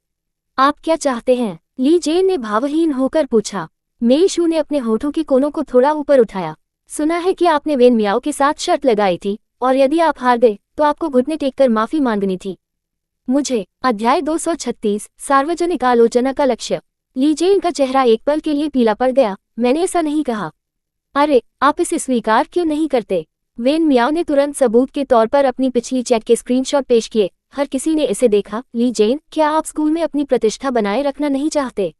आप क्या चाहते हैं? ली जेन ने भावहीन होकर पूछा। मेई शू ने अपने होठों के कोनों को थोड़ा ऊपर उठाया। सुना है कि आपने वेन मियाओ के साथ शर्त लगाई थी, और यदि आप हार गए तो आपको घुटने टेककर माफी मांगनी थी। मुझे। अध्याय 236, सार्वजनिक आलोचना का लक्ष्य। ली जेन का चेहरा एक पल के लिए पीला पड़ गया। मैंने ऐसा नहीं कहा। अरे, आप इसे स्वीकार क्यों नहीं करते? वेन मियाओ ने तुरंत सबूत के तौर पर अपनी पिछली चैट के स्क्रीनशॉट पेश किए। हर किसी ने इसे देखा। ली जेन, क्या आप स्कूल में अपनी प्रतिष्ठा बनाए रखना नहीं चाहते?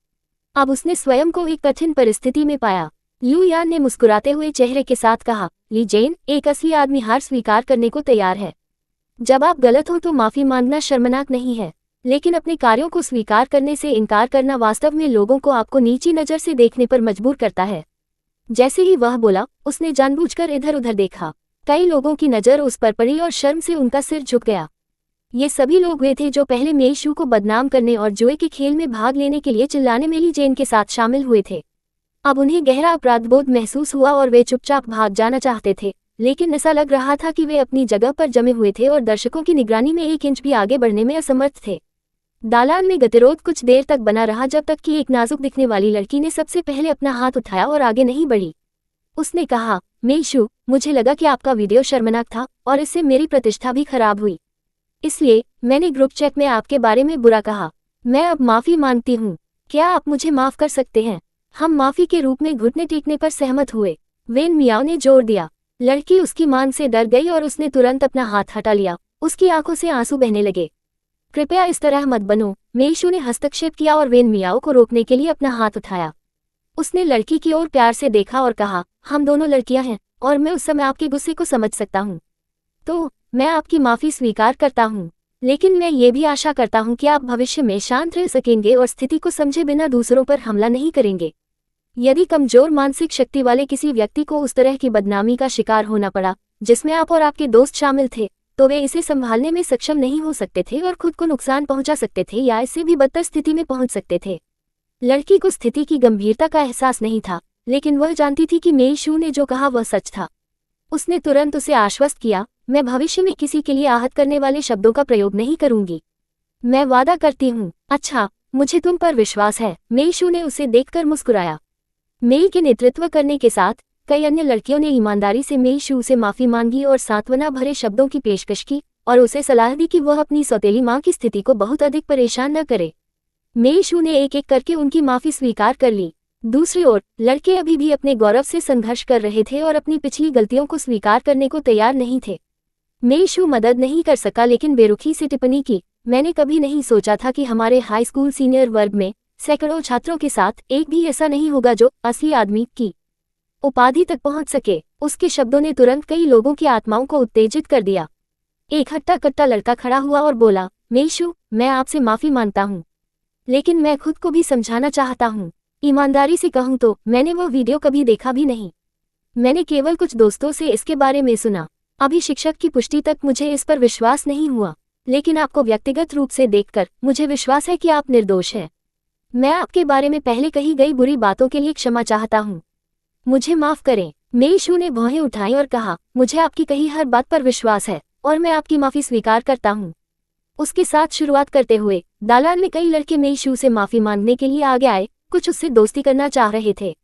अब उसने स्वयं को एक कठिन परिस्थिति में पाया। लू यान ने मुस्कुराते हुए चेहरे के साथ कहा, ली जेन, एक असली आदमी हार स्वीकार करने को तैयार है। जब आप गलत हो तो माफी मांगना शर्मनाक नहीं है, लेकिन अपने कार्यों को स्वीकार करने से इनकार करना वास्तव में लोगों को आपको नीची नज़र से देखने पर मजबूर करता है। जैसे ही वह बोला, उसने जानबूझकर इधर उधर देखा। कई लोगों की नज़र उस पर पड़ी और शर्म से उनका सिर झुक गया। ये सभी लोग वे थे जो पहले मेई शू को बदनाम करने और जुए के खेल में भाग लेने के लिए चिल्लाने में ली जेन के साथ शामिल हुए थे। अब उन्हें गहरा अपराधबोध महसूस हुआ और वे चुपचाप भाग जाना चाहते थे, लेकिन ऐसा लग रहा था कि वे अपनी जगह पर जमे हुए थे और दर्शकों की निगरानी में एक इंच भी आगे बढ़ने में असमर्थ थे। दालान में गतिरोध कुछ देर तक बना रहा जब तक कि एक नाजुक दिखने वाली लड़की ने सबसे पहले अपना हाथ उठाया और आगे नहीं बढ़ी। उसने कहा, मेई शू, मुझे लगा कि आपका वीडियो शर्मनाक था और इससे मेरी प्रतिष्ठा भी खराब हुई, इसलिए मैंने ग्रुप चैट में आपके बारे में बुरा कहा। मैं अब माफी मांगती हूँ। क्या आप मुझे माफ कर सकते हैं? हम माफी के रूप में घुटने टेकने पर सहमत हुए, वेन मियाओ ने जोर दिया। लड़की उसकी मान से डर गई और उसने तुरंत अपना हाथ हटा लिया। उसकी आंखों से आंसू बहने लगे। कृपया इस तरह मत बनो, मेई शू ने हस्तक्षेप किया और वेन मियाओ को रोकने के लिए अपना हाथ उठाया। उसने लड़की की ओर प्यार से देखा और कहा, हम दोनों लड़कियां हैं और मैं उस समय आपके गुस्से को समझ सकता हूँ। तो मैं आपकी माफी स्वीकार करता हूँ, लेकिन मैं ये भी आशा करता हूँ कि आप भविष्य में शांत रह सकेंगे और स्थिति को समझे बिना दूसरों पर हमला नहीं करेंगे। यदि कमजोर मानसिक शक्ति वाले किसी व्यक्ति को उस तरह की बदनामी का शिकार होना पड़ा जिसमें आप और आपके दोस्त शामिल थे, तो वे इसे संभालने में सक्षम नहीं हो सकते थे और खुद को नुकसान पहुंचा सकते थे या इससे भी बदतर स्थिति में पहुंच सकते थे। लड़की को स्थिति की गंभीरता का एहसास नहीं था, लेकिन वह जानती थी कि मेई शू ने जो कहा वह सच था। उसने तुरंत उसे आश्वस्त किया, मैं भविष्य में किसी के लिए आहत करने वाले शब्दों का प्रयोग नहीं करूंगी। मैं वादा करती हूँ। अच्छा, मुझे तुम पर विश्वास है। मेईशू ने उसे देखकर मुस्कुराया। मेई के नेतृत्व करने के साथ कई अन्य लड़कियों ने ईमानदारी से मेईशू से माफी मांगी और सांत्वना भरे शब्दों की पेशकश की और उसे सलाह दी कि वह अपनी सौतेली मां की स्थिति को बहुत अधिक परेशान न करे। मेईशू ने एक एक करके उनकी माफी स्वीकार कर ली। दूसरी ओर लड़के अभी भी अपने गौरव से संघर्ष कर रहे थे और अपनी पिछली गलतियों को स्वीकार करने को तैयार नहीं थे। मेईशू मदद नहीं कर सका लेकिन बेरुखी से टिप्पणी की, मैंने कभी नहीं सोचा था कि हमारे हाई स्कूल सीनियर वर्ग में सैकड़ों छात्रों के साथ एक भी ऐसा नहीं होगा जो असली आदमी की उपाधि तक पहुंच सके। उसके शब्दों ने तुरंत कई लोगों की आत्माओं को उत्तेजित कर दिया। एक हट्टा कट्टा लड़का खड़ा हुआ और बोला, मेईशू, मैं आपसे माफी मांगता हूँ, लेकिन मैं खुद को भी समझाना चाहता हूँ। ईमानदारी से कहूँ तो मैंने वो वीडियो कभी देखा भी नहीं। मैंने केवल कुछ दोस्तों से इसके बारे में सुना। अभी शिक्षक की पुष्टि तक मुझे इस पर विश्वास नहीं हुआ, लेकिन आपको व्यक्तिगत रूप से देखकर मुझे विश्वास है कि आप निर्दोष हैं। मैं आपके बारे में पहले कही गई बुरी बातों के लिए क्षमा चाहता हूँ। मुझे माफ करें। मेईशू ने भौहें उठाई और कहा, मुझे आपकी कही हर बात पर विश्वास है और मैं आपकी माफी स्वीकार करता हूँ। उसके साथ शुरुआत करते हुए दालान में कई लड़के मेईशू से माफी मांगने के लिए आगे आए। कुछ उससे दोस्ती करना चाह रहे थे।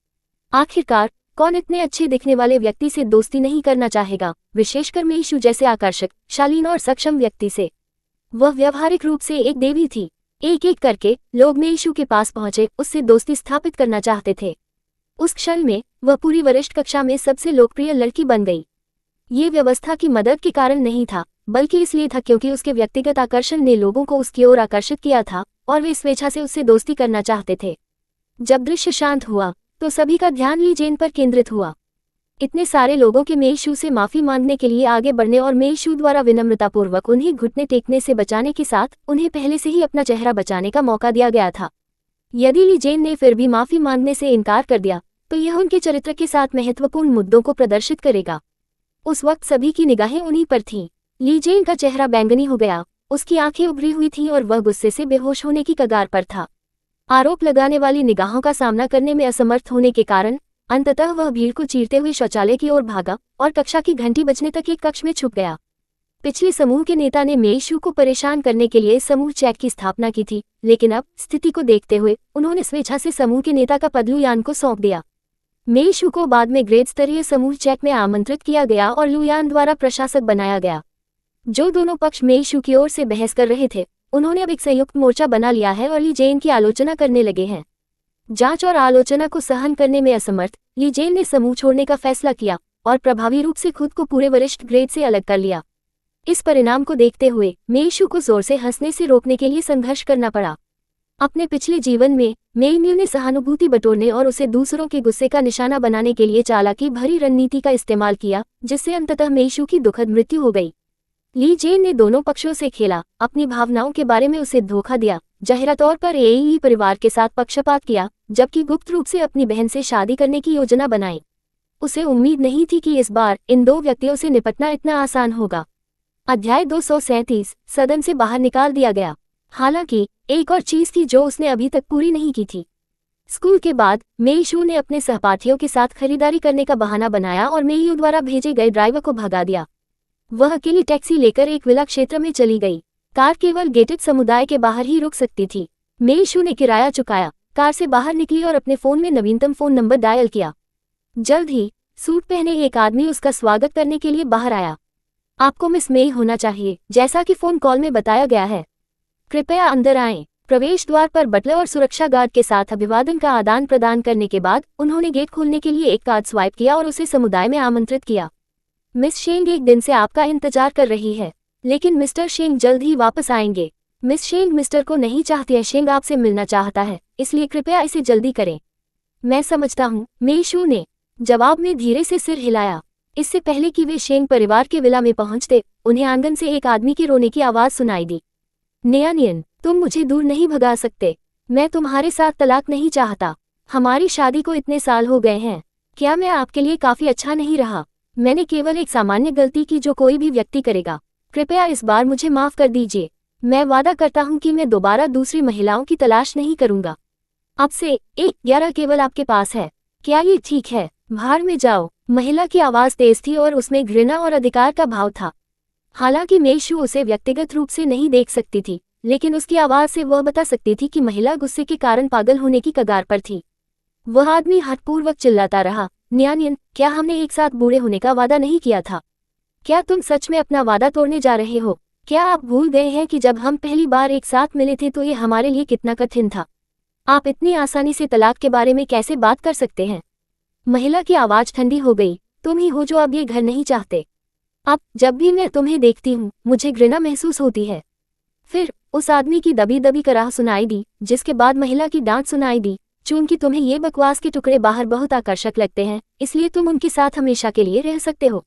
आखिरकार कौन इतने अच्छे दिखने वाले व्यक्ति से दोस्ती नहीं करना चाहेगा, विशेषकर मेईशू जैसे आकर्षक, शालीन और सक्षम व्यक्ति से। वह व्यावहारिक रूप से एक देवी थी। एक एक करके लोग मेईशू के पास पहुंचे, उससे दोस्ती स्थापित करना चाहते थे। उस क्षण में वह पूरी वरिष्ठ कक्षा में सबसे लोकप्रिय लड़की बन गई। ये व्यवस्था की मदद के कारण नहीं था, बल्कि इसलिए था क्योंकि उसके व्यक्तिगत आकर्षण ने लोगों को उसकी ओर आकर्षित किया था और वे स्वेच्छा से उससे दोस्ती करना चाहते थे। जब दृश्य शांत हुआ तो सभी का ध्यान ली जेन पर केंद्रित हुआ। इतने सारे लोगों के मेईशू से माफी मांगने के लिए आगे बढ़ने और मेईशू द्वारा विनम्रतापूर्वक उन्हें घुटने टेकने से बचाने के साथ उन्हें पहले से ही अपना चेहरा बचाने का मौका दिया गया था। यदि ली जेन ने फिर भी माफी मांगने से इनकार कर दिया तो यह उनके चरित्र के साथ महत्वपूर्ण मुद्दों को प्रदर्शित करेगा। उस वक्त सभी की निगाहें उन्हीं पर थीं। ली जेन का चेहरा बैंगनी हो गया, उसकी आंखें उभरी हुई थीं और वह गुस्से से बेहोश होने की कगार पर था। आरोप लगाने वाली निगाहों का सामना करने में असमर्थ होने के कारण अंततः वह भीड़ को चीरते हुए शौचालय की ओर भागा और कक्षा की घंटी बजने तक एक कक्ष में छुप गया। पिछले समूह के नेता ने मेईशू को परेशान करने के लिए समूह चैट की स्थापना की थी, लेकिन अब स्थिति को देखते हुए उन्होंने स्वेच्छा से समूह के नेता का पद लुयान को सौंप दिया। मेईशू को बाद में ग्रेड स्तरीय समूह चैट में आमंत्रित किया गया और लुयान द्वारा प्रशासक बनाया गया। जो दोनों पक्ष मेईशू की ओर से बहस कर रहे थे, उन्होंने अब एक संयुक्त मोर्चा बना लिया है और ली जेन की आलोचना करने लगे हैं। जांच और आलोचना को सहन करने में असमर्थ ली जेन ने समूह छोड़ने का फैसला किया और प्रभावी रूप से खुद को पूरे वरिष्ठ ग्रेड से अलग कर लिया। इस परिणाम को देखते हुए मेईशू को जोर से हंसने से रोकने के लिए संघर्ष करना पड़ा। अपने पिछले जीवन में मेईम्यू ने सहानुभूति बटोरने और उसे दूसरों के गुस्से का निशाना बनाने के लिए चालाकी भरी रणनीति का इस्तेमाल किया, जिससे अंततः मेईशू की दुखद मृत्यु हो गई। ली जेन ने दोनों पक्षों से खेला, अपनी भावनाओं के बारे में उसे धोखा दिया, जाहिर तौर पर एई परिवार के साथ पक्षपात किया, जबकि गुप्त रूप से अपनी बहन से शादी करने की योजना बनाई। उसे उम्मीद नहीं थी कि इस बार इन दो व्यक्तियों से निपटना इतना आसान होगा। अध्याय 237 सदन से बाहर निकाल दिया गया। हालांकि एक और चीज थी जो उसने अभी तक पूरी नहीं की थी। स्कूल के बाद मेईशू ने अपने सहपाठियों के साथ खरीदारी करने का बहाना बनाया और मेईयू द्वारा भेजे गए ड्राइवर को भगा दिया। वह अकेली टैक्सी लेकर एक विला क्षेत्र में चली गई। कार केवल गेटेड समुदाय के बाहर ही रुक सकती थी। मेईशू ने किराया चुकाया, कार से बाहर निकली और अपने फोन में नवीनतम फोन नंबर डायल किया। जल्द ही सूट पहने एक आदमी उसका स्वागत करने के लिए बाहर आया। आपको मिस मेई होना चाहिए, जैसा कि फोन कॉल में बताया गया है। कृपया अंदर आएं। प्रवेश द्वार पर बटलर और सुरक्षा गार्ड के साथ अभिवादन का आदान प्रदान करने के बाद उन्होंने गेट खोलने के लिए एक कार्ड स्वाइप किया और उसे समुदाय में आमंत्रित किया। मिस शेंग एक दिन से आपका इंतजार कर रही है, लेकिन मिस्टर शेंग जल्द ही वापस आएंगे। मिस शेंग मिस्टर को नहीं चाहती है, शेंग आपसे मिलना चाहता है, इसलिए कृपया इसे जल्दी करें। मैं समझता हूँ, मेईशू ने जवाब में धीरे से सिर हिलाया। इससे पहले कि वे शेंग परिवार के विला में पहुंचते, उन्हें आंगन से एक आदमी की रोने की आवाज सुनाई दी। नियानियन, तुम मुझे दूर नहीं भगा सकते। मैं तुम्हारे साथ तलाक नहीं चाहता। हमारी शादी को इतने साल हो गए हैं। क्या मैं आपके लिए काफी अच्छा नहीं रहा? मैंने केवल एक सामान्य गलती की जो कोई भी व्यक्ति करेगा। कृपया इस बार मुझे माफ कर दीजिए। मैं वादा करता हूँ कि मैं दोबारा दूसरी महिलाओं की तलाश नहीं करूंगा। अब से 1-11 केवल आपके पास है। क्या ये ठीक है? बाहर में जाओ। महिला की आवाज तेज थी और उसमें घृणा और अधिकार का भाव था। हालांकि मेईशू उसे व्यक्तिगत रूप से नहीं देख सकती थी, लेकिन उसकी आवाज से वह बता सकती थी कि महिला गुस्से के कारण पागल होने की कगार पर थी। वह आदमी हठपूर्वक चिल्लाता रहा, न्यान, क्या हमने एक साथ बूढ़े होने का वादा नहीं किया था? क्या तुम सच में अपना वादा तोड़ने जा रहे हो? क्या आप भूल गए हैं कि जब हम पहली बार एक साथ मिले थे तो ये हमारे लिए कितना कठिन था? आप इतनी आसानी से तलाक के बारे में कैसे बात कर सकते हैं? महिला की आवाज ठंडी हो गई, तुम ही हो जो अब ये घर नहीं चाहते। अब जब भी मैं तुम्हें देखती हूँ मुझे घृणा महसूस होती है। फिर उस आदमी की दबी दबी कराह सुनाई दी, जिसके बाद महिला की डांट सुनाई दी, चूंकि तुम्हें ये बकवास के टुकड़े बाहर बहुत आकर्षक लगते हैं, इसलिए तुम उनके साथ हमेशा के लिए रह सकते हो।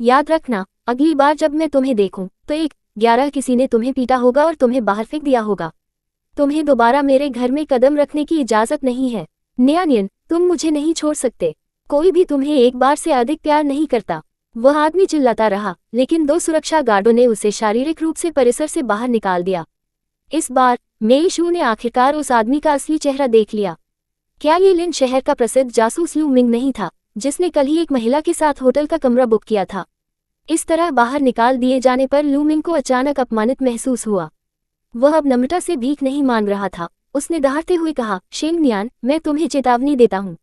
याद रखना, अगली बार जब मैं तुम्हें देखूं तो 11 किसी ने तुम्हें पीटा होगा और तुम्हें बाहर फेंक दिया होगा। तुम्हें दोबारा मेरे घर में कदम रखने की इजाजत नहीं है। न्यान, तुम मुझे नहीं छोड़ सकते। कोई भी तुम्हें एक बार से अधिक प्यार नहीं करता। वह आदमी चिल्लाता रहा, लेकिन 2 सुरक्षा गार्डों ने उसे शारीरिक रूप से परिसर से बाहर निकाल दिया। इस बार मेईशू ने आखिरकार उस आदमी का असली चेहरा देख लिया। क्या ये लिन शहर का प्रसिद्ध जासूस लू मिंग नहीं था, जिसने कल ही एक महिला के साथ होटल का कमरा बुक किया था? इस तरह बाहर निकाल दिए जाने पर लू मिंग को अचानक अपमानित महसूस हुआ। वह अब नम्रता से भीख नहीं मांग रहा था। उसने दहाड़ते हुए कहा, शेंग न्यान, मैं तुम्हें चेतावनी देता हूँ।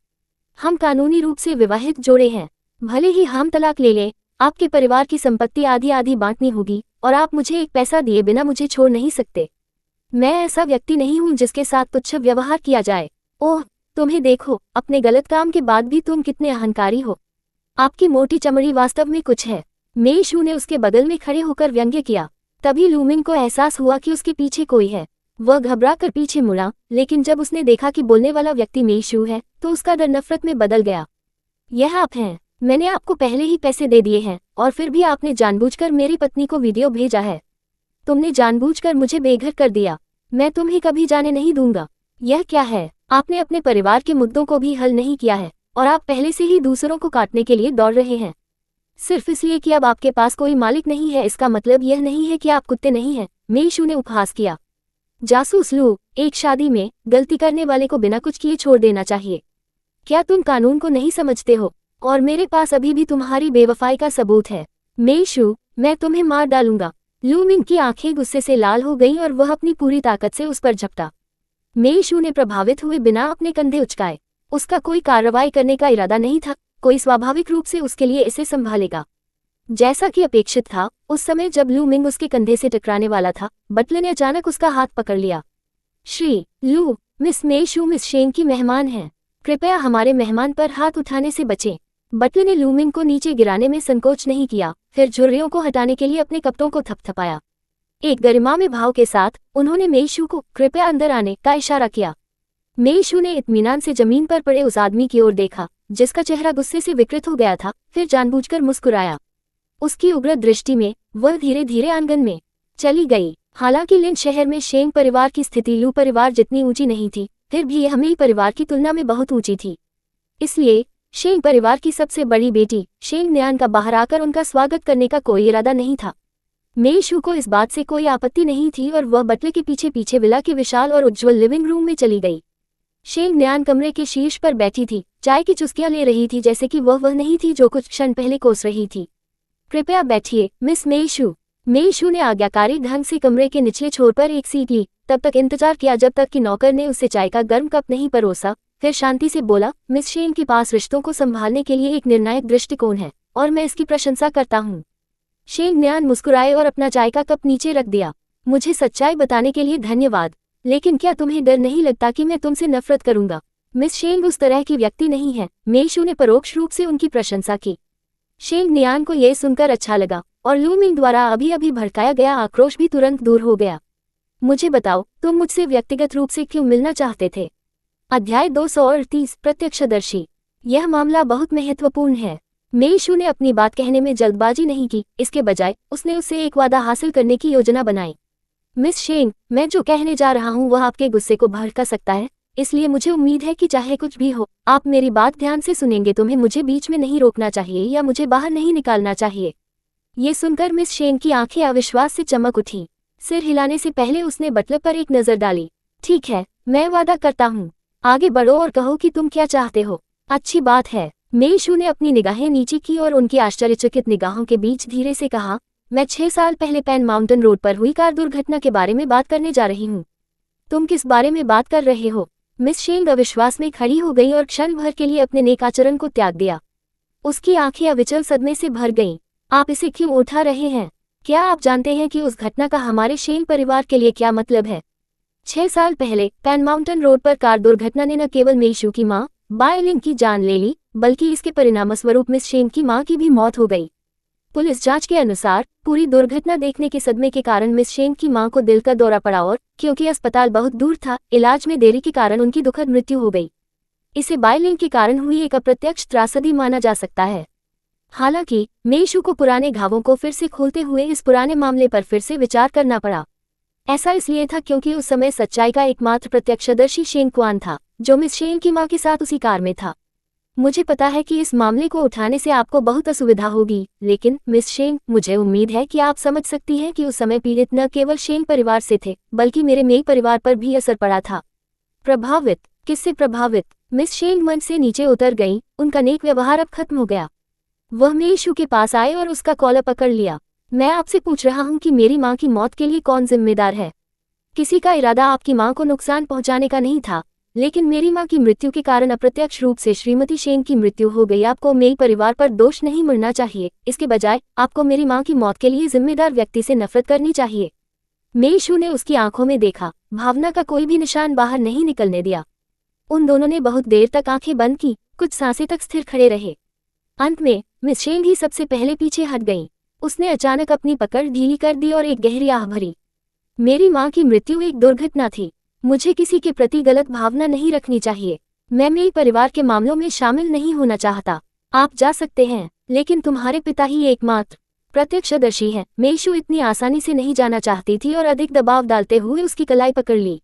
हम कानूनी रूप से विवाहित जोड़े हैं। भले ही हम तलाक ले लें, आपके परिवार की संपत्ति आधी आधी बांटनी होगी और आप मुझे एक पैसा दिए बिना मुझे छोड़ नहीं सकते। मैं ऐसा व्यक्ति नहीं हूँ जिसके साथ तुच्छ व्यवहार किया जाए। ओह, तुम्हें देखो, अपने गलत काम के बाद भी तुम कितने अहंकारी हो। आपकी मोटी चमड़ी वास्तव में कुछ है। मेईशू ने उसके बगल में खड़े होकर व्यंग्य किया। तभी लूमिंग को एहसास हुआ कि उसके पीछे कोई है। वह घबरा कर पीछे मुड़ा, लेकिन जब उसने देखा कि बोलने वाला व्यक्ति मेईशू है तो उसका डर नफरत में बदल गया। यह आप हैं। मैंने आपको पहले ही पैसे दे दिए हैं और फिर भी आपने जानबूझकर मेरी पत्नी को वीडियो भेजा है। तुमने जानबूझकर मुझे बेघर कर दिया। मैं तुम्हें कभी जाने नहीं दूंगा। यह क्या है? आपने अपने परिवार के मुद्दों को भी हल नहीं किया है और आप पहले से ही दूसरों को काटने के लिए दौड़ रहे हैं। सिर्फ इसलिए कि अब आपके पास कोई मालिक नहीं है, इसका मतलब यह नहीं है कि आप कुत्ते नहीं हैं। मेईशू ने उपहास किया। जासूस लू, एक शादी में गलती करने वाले को बिना कुछ किए छोड़ देना चाहिए। क्या तुम कानून को नहीं समझते हो? और मेरे पास अभी भी तुम्हारी बेवफाई का सबूत है। मेईशू, मैं तुम्हें मार डालूंगा। लू मिंग की आंखें गुस्से से लाल हो गईं और वह अपनी पूरी ताकत से उस पर झपटा। मेईशू ने प्रभावित हुए बिना अपने कंधे उचकाए। उसका कोई कार्रवाई करने का इरादा नहीं था, कोई स्वाभाविक रूप से उसके लिए इसे संभालेगा। जैसा कि अपेक्षित था, उस समय जब लू मिंग उसके कंधे से टकराने वाला था, बटलर ने अचानक उसका हाथ पकड़ लिया। श्री लू, मिस मेईशू मिस शेंग की मेहमान हैं। कृपया हमारे मेहमान पर हाथ उठाने से बचें। बटलर ने लू मिंग को नीचे गिराने में संकोच नहीं किया, फिर झुर्रियों को हटाने के लिए अपने कपड़ों को थपथपाया। एक गरिमा में भाव के साथ उन्होंने मेईशू को कृपया अंदर आने का इशारा किया। मेईशू ने इत्मीनान से जमीन पर पड़े उस आदमी की ओर देखा, जिसका चेहरा गुस्से से विकृत हो गया था, फिर जानबूझकर मुस्कुराया। उसकी उग्र दृष्टि में वह धीरे धीरे आंगन में चली गई। हालांकि लिन शहर में शेंग परिवार की स्थिति लू परिवार जितनी ऊंची नहीं थी, फिर भी यह मेई परिवार की तुलना में बहुत ऊंची थी। इसलिए शेंग परिवार की सबसे बड़ी बेटी शेंग न्यान का बाहर आकर उनका स्वागत करने का कोई इरादा नहीं था। मेईशू को इस बात से कोई आपत्ति नहीं थी और वह बटलर के पीछे पीछे विला के विशाल और उज्ज्वल लिविंग रूम में चली गई। शेंग न्यान कमरे के शीर्ष पर बैठी थी, चाय की चुस्कियां ले रही थी, जैसे कि वह नहीं थी जो कुछ क्षण पहले कोस रही थी। कृपया बैठिए मिस मेईशू। मेईशू ने आज्ञाकारी ढंग से कमरे के निचले छोर पर एक सीट ली, तब तक इंतजार किया जब तक कि नौकर ने उससे चाय का गर्म कप नहीं परोसा, फिर शांति से बोला, मिस शेंग के पास रिश्तों को संभालने के लिए एक निर्णायक दृष्टिकोण है और मैं इसकी प्रशंसा करता हूँ। शेंग न्यान मुस्कुराए और अपना चाय का कप नीचे रख दिया। मुझे सच्चाई बताने के लिए धन्यवाद, लेकिन क्या तुम्हें डर नहीं लगता कि मैं तुमसे नफरत करूंगा? मिस शेंग उस तरह की व्यक्ति नहीं है। मेईशू ने परोक्ष रूप से उनकी प्रशंसा की। शेंग न्यान को यह सुनकर अच्छा लगा और लू मिंग द्वारा अभी अभी भड़काया गया आक्रोश भी तुरंत दूर हो गया। मुझे बताओ, तुम मुझसे व्यक्तिगत रूप से क्यों मिलना चाहते थे? अध्याय 238 प्रत्यक्षदर्शी। यह मामला बहुत महत्वपूर्ण है। मेईशू ने अपनी बात कहने में जल्दबाजी नहीं की, इसके बजाय उसने उससे एक वादा हासिल करने की योजना बनाई। मिस शेंग, मैं जो कहने जा रहा हूँ वह आपके गुस्से को भड़का सकता है, इसलिए मुझे उम्मीद है कि चाहे कुछ भी हो, आप मेरी बात ध्यान से सुनेंगे। तुम्हें मुझे बीच में नहीं रोकना चाहिए या मुझे बाहर नहीं निकालना चाहिए। ये सुनकर मिस शेंग की आंखें अविश्वास से चमक उठी। सिर हिलाने से पहले उसने बटलर पर एक नजर डाली। ठीक है, मैं वादा करता हूँ। आगे बढ़ो और कहो कि तुम क्या चाहते हो। अच्छी बात है। मेईशू ने अपनी निगाहें नीचे की और उनकी आश्चर्यचकित निगाहों के बीच धीरे से कहा, मैं 6 साल पहले पैन माउंटेन रोड पर हुई कार दुर्घटना के बारे में बात करने जा रही हूँ। तुम किस बारे में बात कर रहे हो? मिस शेंग अविश्वास में खड़ी हो गई और क्षण भर के लिए अपने नेक आचरण को त्याग दिया। उसकी आंखें अविचल सदमे से भर गईं। आप इसे क्यों उठा रहे हैं? क्या आप जानते हैं कि उस घटना का हमारे शेंग परिवार के लिए क्या मतलब है? 6 साल पहले पैन माउंटेन रोड पर कार दुर्घटना ने न केवल मेईशू की मां बायलिंग की जान ले ली, बल्कि इसके परिणामस्वरूप मिस शेंग की मां की भी मौत हो गई। पुलिस जांच के अनुसार पूरी दुर्घटना देखने के सदमे के कारण मिस शेंग की मां को दिल का दौरा पड़ा और क्योंकि अस्पताल बहुत दूर था, इलाज में देरी के कारण उनकी दुखद मृत्यु हो गई। इसे बायलिंग के कारण हुई एक अप्रत्यक्ष त्रासदी माना जा सकता है। हालांकि मेईशू को पुराने घावों को फिर से खोलते हुए इस पुराने मामले पर फिर से विचार करना पड़ा। ऐसा इसलिए था क्योंकि उस समय सच्चाई का एकमात्र प्रत्यक्षदर्शी शेंग क्वान था, जो मिस शेंग की मां के साथ उसी कार में था। मुझे पता है कि इस मामले को उठाने से आपको बहुत असुविधा होगी, लेकिन मिस शेंग, मुझे उम्मीद है कि आप समझ सकती हैं कि उस समय पीड़ित न केवल शेंग परिवार से थे, बल्कि मेरे मेई परिवार पर भी असर पड़ा था। प्रभावित? किससे प्रभावित? मिस शेंग मंच से नीचे उतर गई। उनका नेक व्यवहार अब खत्म हो गया। वह मेईशू के पास आए और उसका कॉलर पकड़ लिया। मैं आपसे पूछ रहा हूं कि मेरी मां की मौत के लिए कौन जिम्मेदार है? किसी का इरादा आपकी मां को नुकसान पहुंचाने का नहीं था, लेकिन मेरी मां की मृत्यु के कारण अप्रत्यक्ष रूप से श्रीमती शेंग की मृत्यु हो गई। आपको मेरे परिवार पर दोष नहीं मढ़ना चाहिए, इसके बजाय आपको मेरी मां की मौत के लिए जिम्मेदार व्यक्ति से नफरत करनी चाहिए। मेईशू ने उसकी आंखों में देखा, भावना का कोई भी निशान बाहर नहीं निकलने दिया। उन दोनों ने बहुत देर तक आंखें बंद की, कुछ सांसें तक स्थिर खड़े रहे। अंत में मिस शेंग ही सबसे पहले पीछे हट गईं। उसने अचानक अपनी पकड़ ढीली कर दी और एक गहरी आह भरी। मेरी मां की मृत्यु एक दुर्घटना थी। मुझे किसी के प्रति गलत भावना नहीं रखनी चाहिए। मैं मेरे परिवार के मामलों में शामिल नहीं होना चाहता। आप जा सकते हैं, लेकिन तुम्हारे पिता ही एकमात्र प्रत्यक्षदर्शी हैं। मेईशू इतनी आसानी से नहीं जाना चाहती थी और अधिक दबाव डालते हुए उसकी कलाई पकड़ ली।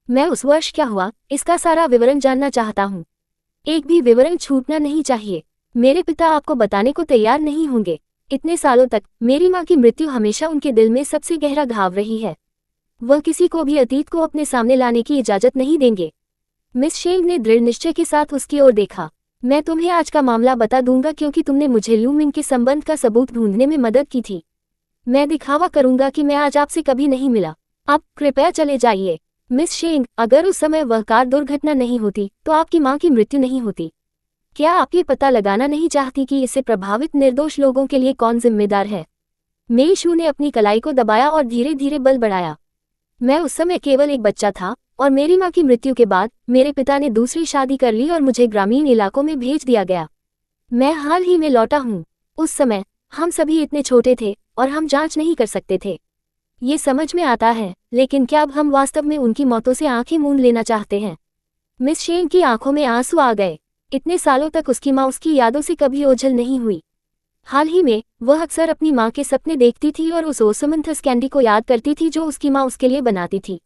मैं उस वर्ष क्या हुआ, इसका सारा विवरण जानना चाहता हूँ। एक भी विवरण छूटना नहीं चाहिए। मेरे पिता आपको बताने को तैयार नहीं होंगे। इतने सालों तक मेरी मां की मृत्यु हमेशा उनके दिल में सबसे गहरा घाव रही है। वह किसी को भी अतीत को अपने सामने लाने की इजाजत नहीं देंगे। मिस शेंग ने दृढ़ निश्चय के साथ उसकी ओर देखा। मैं तुम्हें आज का मामला बता दूंगा क्योंकि तुमने मुझे लू मिंग के संबंध का सबूत ढूंढने में मदद की थी। मैं दिखावा करूंगा कि मैं आज आपसे कभी नहीं मिला। आप कृपया चले जाइए। मिस शेंग, अगर उस समय वह कार दुर्घटना नहीं होती तो आपकी मां की मृत्यु नहीं होती। क्या आप ये पता लगाना नहीं चाहती कि इससे प्रभावित निर्दोष लोगों के लिए कौन जिम्मेदार है? मेईशू ने अपनी कलाई को दबाया और धीरे धीरे बल बढ़ाया। मैं उस समय केवल एक बच्चा था और मेरी मां की मृत्यु के बाद मेरे पिता ने दूसरी शादी कर ली और मुझे ग्रामीण इलाकों में भेज दिया गया। मैं हाल ही में लौटा हूँ। उस समय हम सभी इतने छोटे थे और हम जांच नहीं कर सकते थे। ये समझ में आता है, लेकिन क्या अब हम वास्तव में उनकी मौतों से आंखें मूंद लेना चाहते हैं? मिस शेंग की आंखों में आंसू आ गए। इतने सालों तक उसकी मां उसकी यादों से कभी ओझल नहीं हुई। हाल ही में वह अक्सर अपनी मां के सपने देखती थी और उस ओसमंथस कैंडी को याद करती थी जो उसकी मां उसके लिए बनाती थी।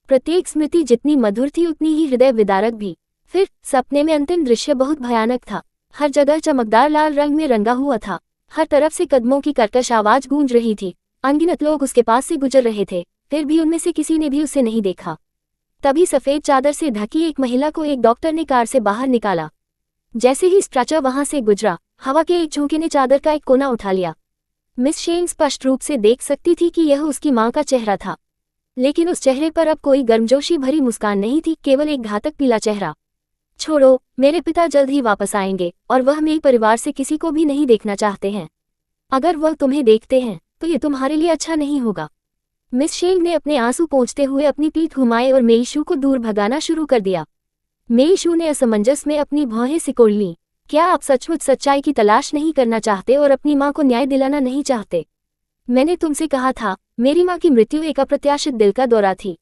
प्रत्येक स्मृति जितनी मधुर थी उतनी ही हृदय विदारक भी। फिर सपने में अंतिम दृश्य बहुत भयानक था। हर जगह चमकदार लाल रंग में रंगा हुआ था। हर तरफ से कदमों की कर्कश आवाज गूंज रही थी। अनगिनत लोग उसके पास से गुजर रहे थे, फिर भी उनमें से किसी ने भी उसे नहीं देखा। तभी सफेद चादर से ढकी एक महिला को एक डॉक्टर ने कार से बाहर निकाला। जैसे ही स्ट्रेचर वहां से गुजरा, हवा के एक झोंके ने चादर का एक कोना उठा लिया। मिस शेंग स्पष्ट रूप से देख सकती थी कि यह उसकी मां का चेहरा था, लेकिन उस चेहरे पर अब कोई गर्मजोशी भरी मुस्कान नहीं थी, केवल एक घातक पीला चेहरा। छोड़ो, मेरे पिता जल्द ही वापस आएंगे और वह मेरे परिवार से किसी को भी नहीं देखना चाहते हैं। अगर वह तुम्हें देखते हैं तो ये तुम्हारे लिए अच्छा नहीं होगा। मिस शेंग ने अपने आंसू पोंछते हुए अपनी पीठ घुमाई और मेईशू को दूर भगाना शुरू कर दिया। मेईशू ने असमंजस में अपनी भौहें सिकोड़ लीं। क्या आप सचमुच सच्चाई की तलाश नहीं करना चाहते और अपनी मां को न्याय दिलाना नहीं चाहते? मैंने तुमसे कहा था, मेरी मां की मृत्यु एक अप्रत्याशित दिल का दौरा थी।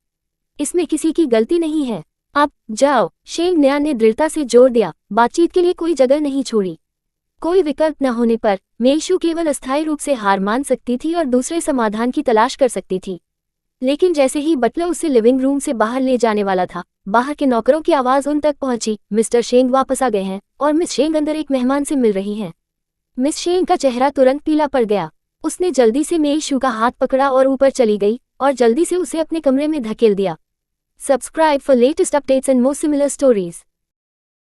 इसमें किसी की गलती नहीं है। अब जाओ, शेंग ने दृढ़ता से जोर दिया। बातचीत के लिए कोई जगह नहीं छोड़ी। कोई विकल्प न होने पर मेईशू केवल अस्थायी रूप से हार मान सकती थी और दूसरे समाधान की तलाश कर सकती थी। लेकिन जैसे ही बटलर उसे लिविंग रूम से बाहर ले जाने वाला था, बाहर के नौकरों की आवाज उन तक पहुंची। मिस्टर शेंग वापस आ गए हैं और मिस शेंग अंदर एक मेहमान से मिल रही हैं। मिस शेंग का चेहरा तुरंत पीला पड़ गया। उसने जल्दी से मेईशू का हाथ पकड़ा और ऊपर चली गई और जल्दी से उसे अपने कमरे में धकेल दिया। Subscribe for latest updates and more similar stories.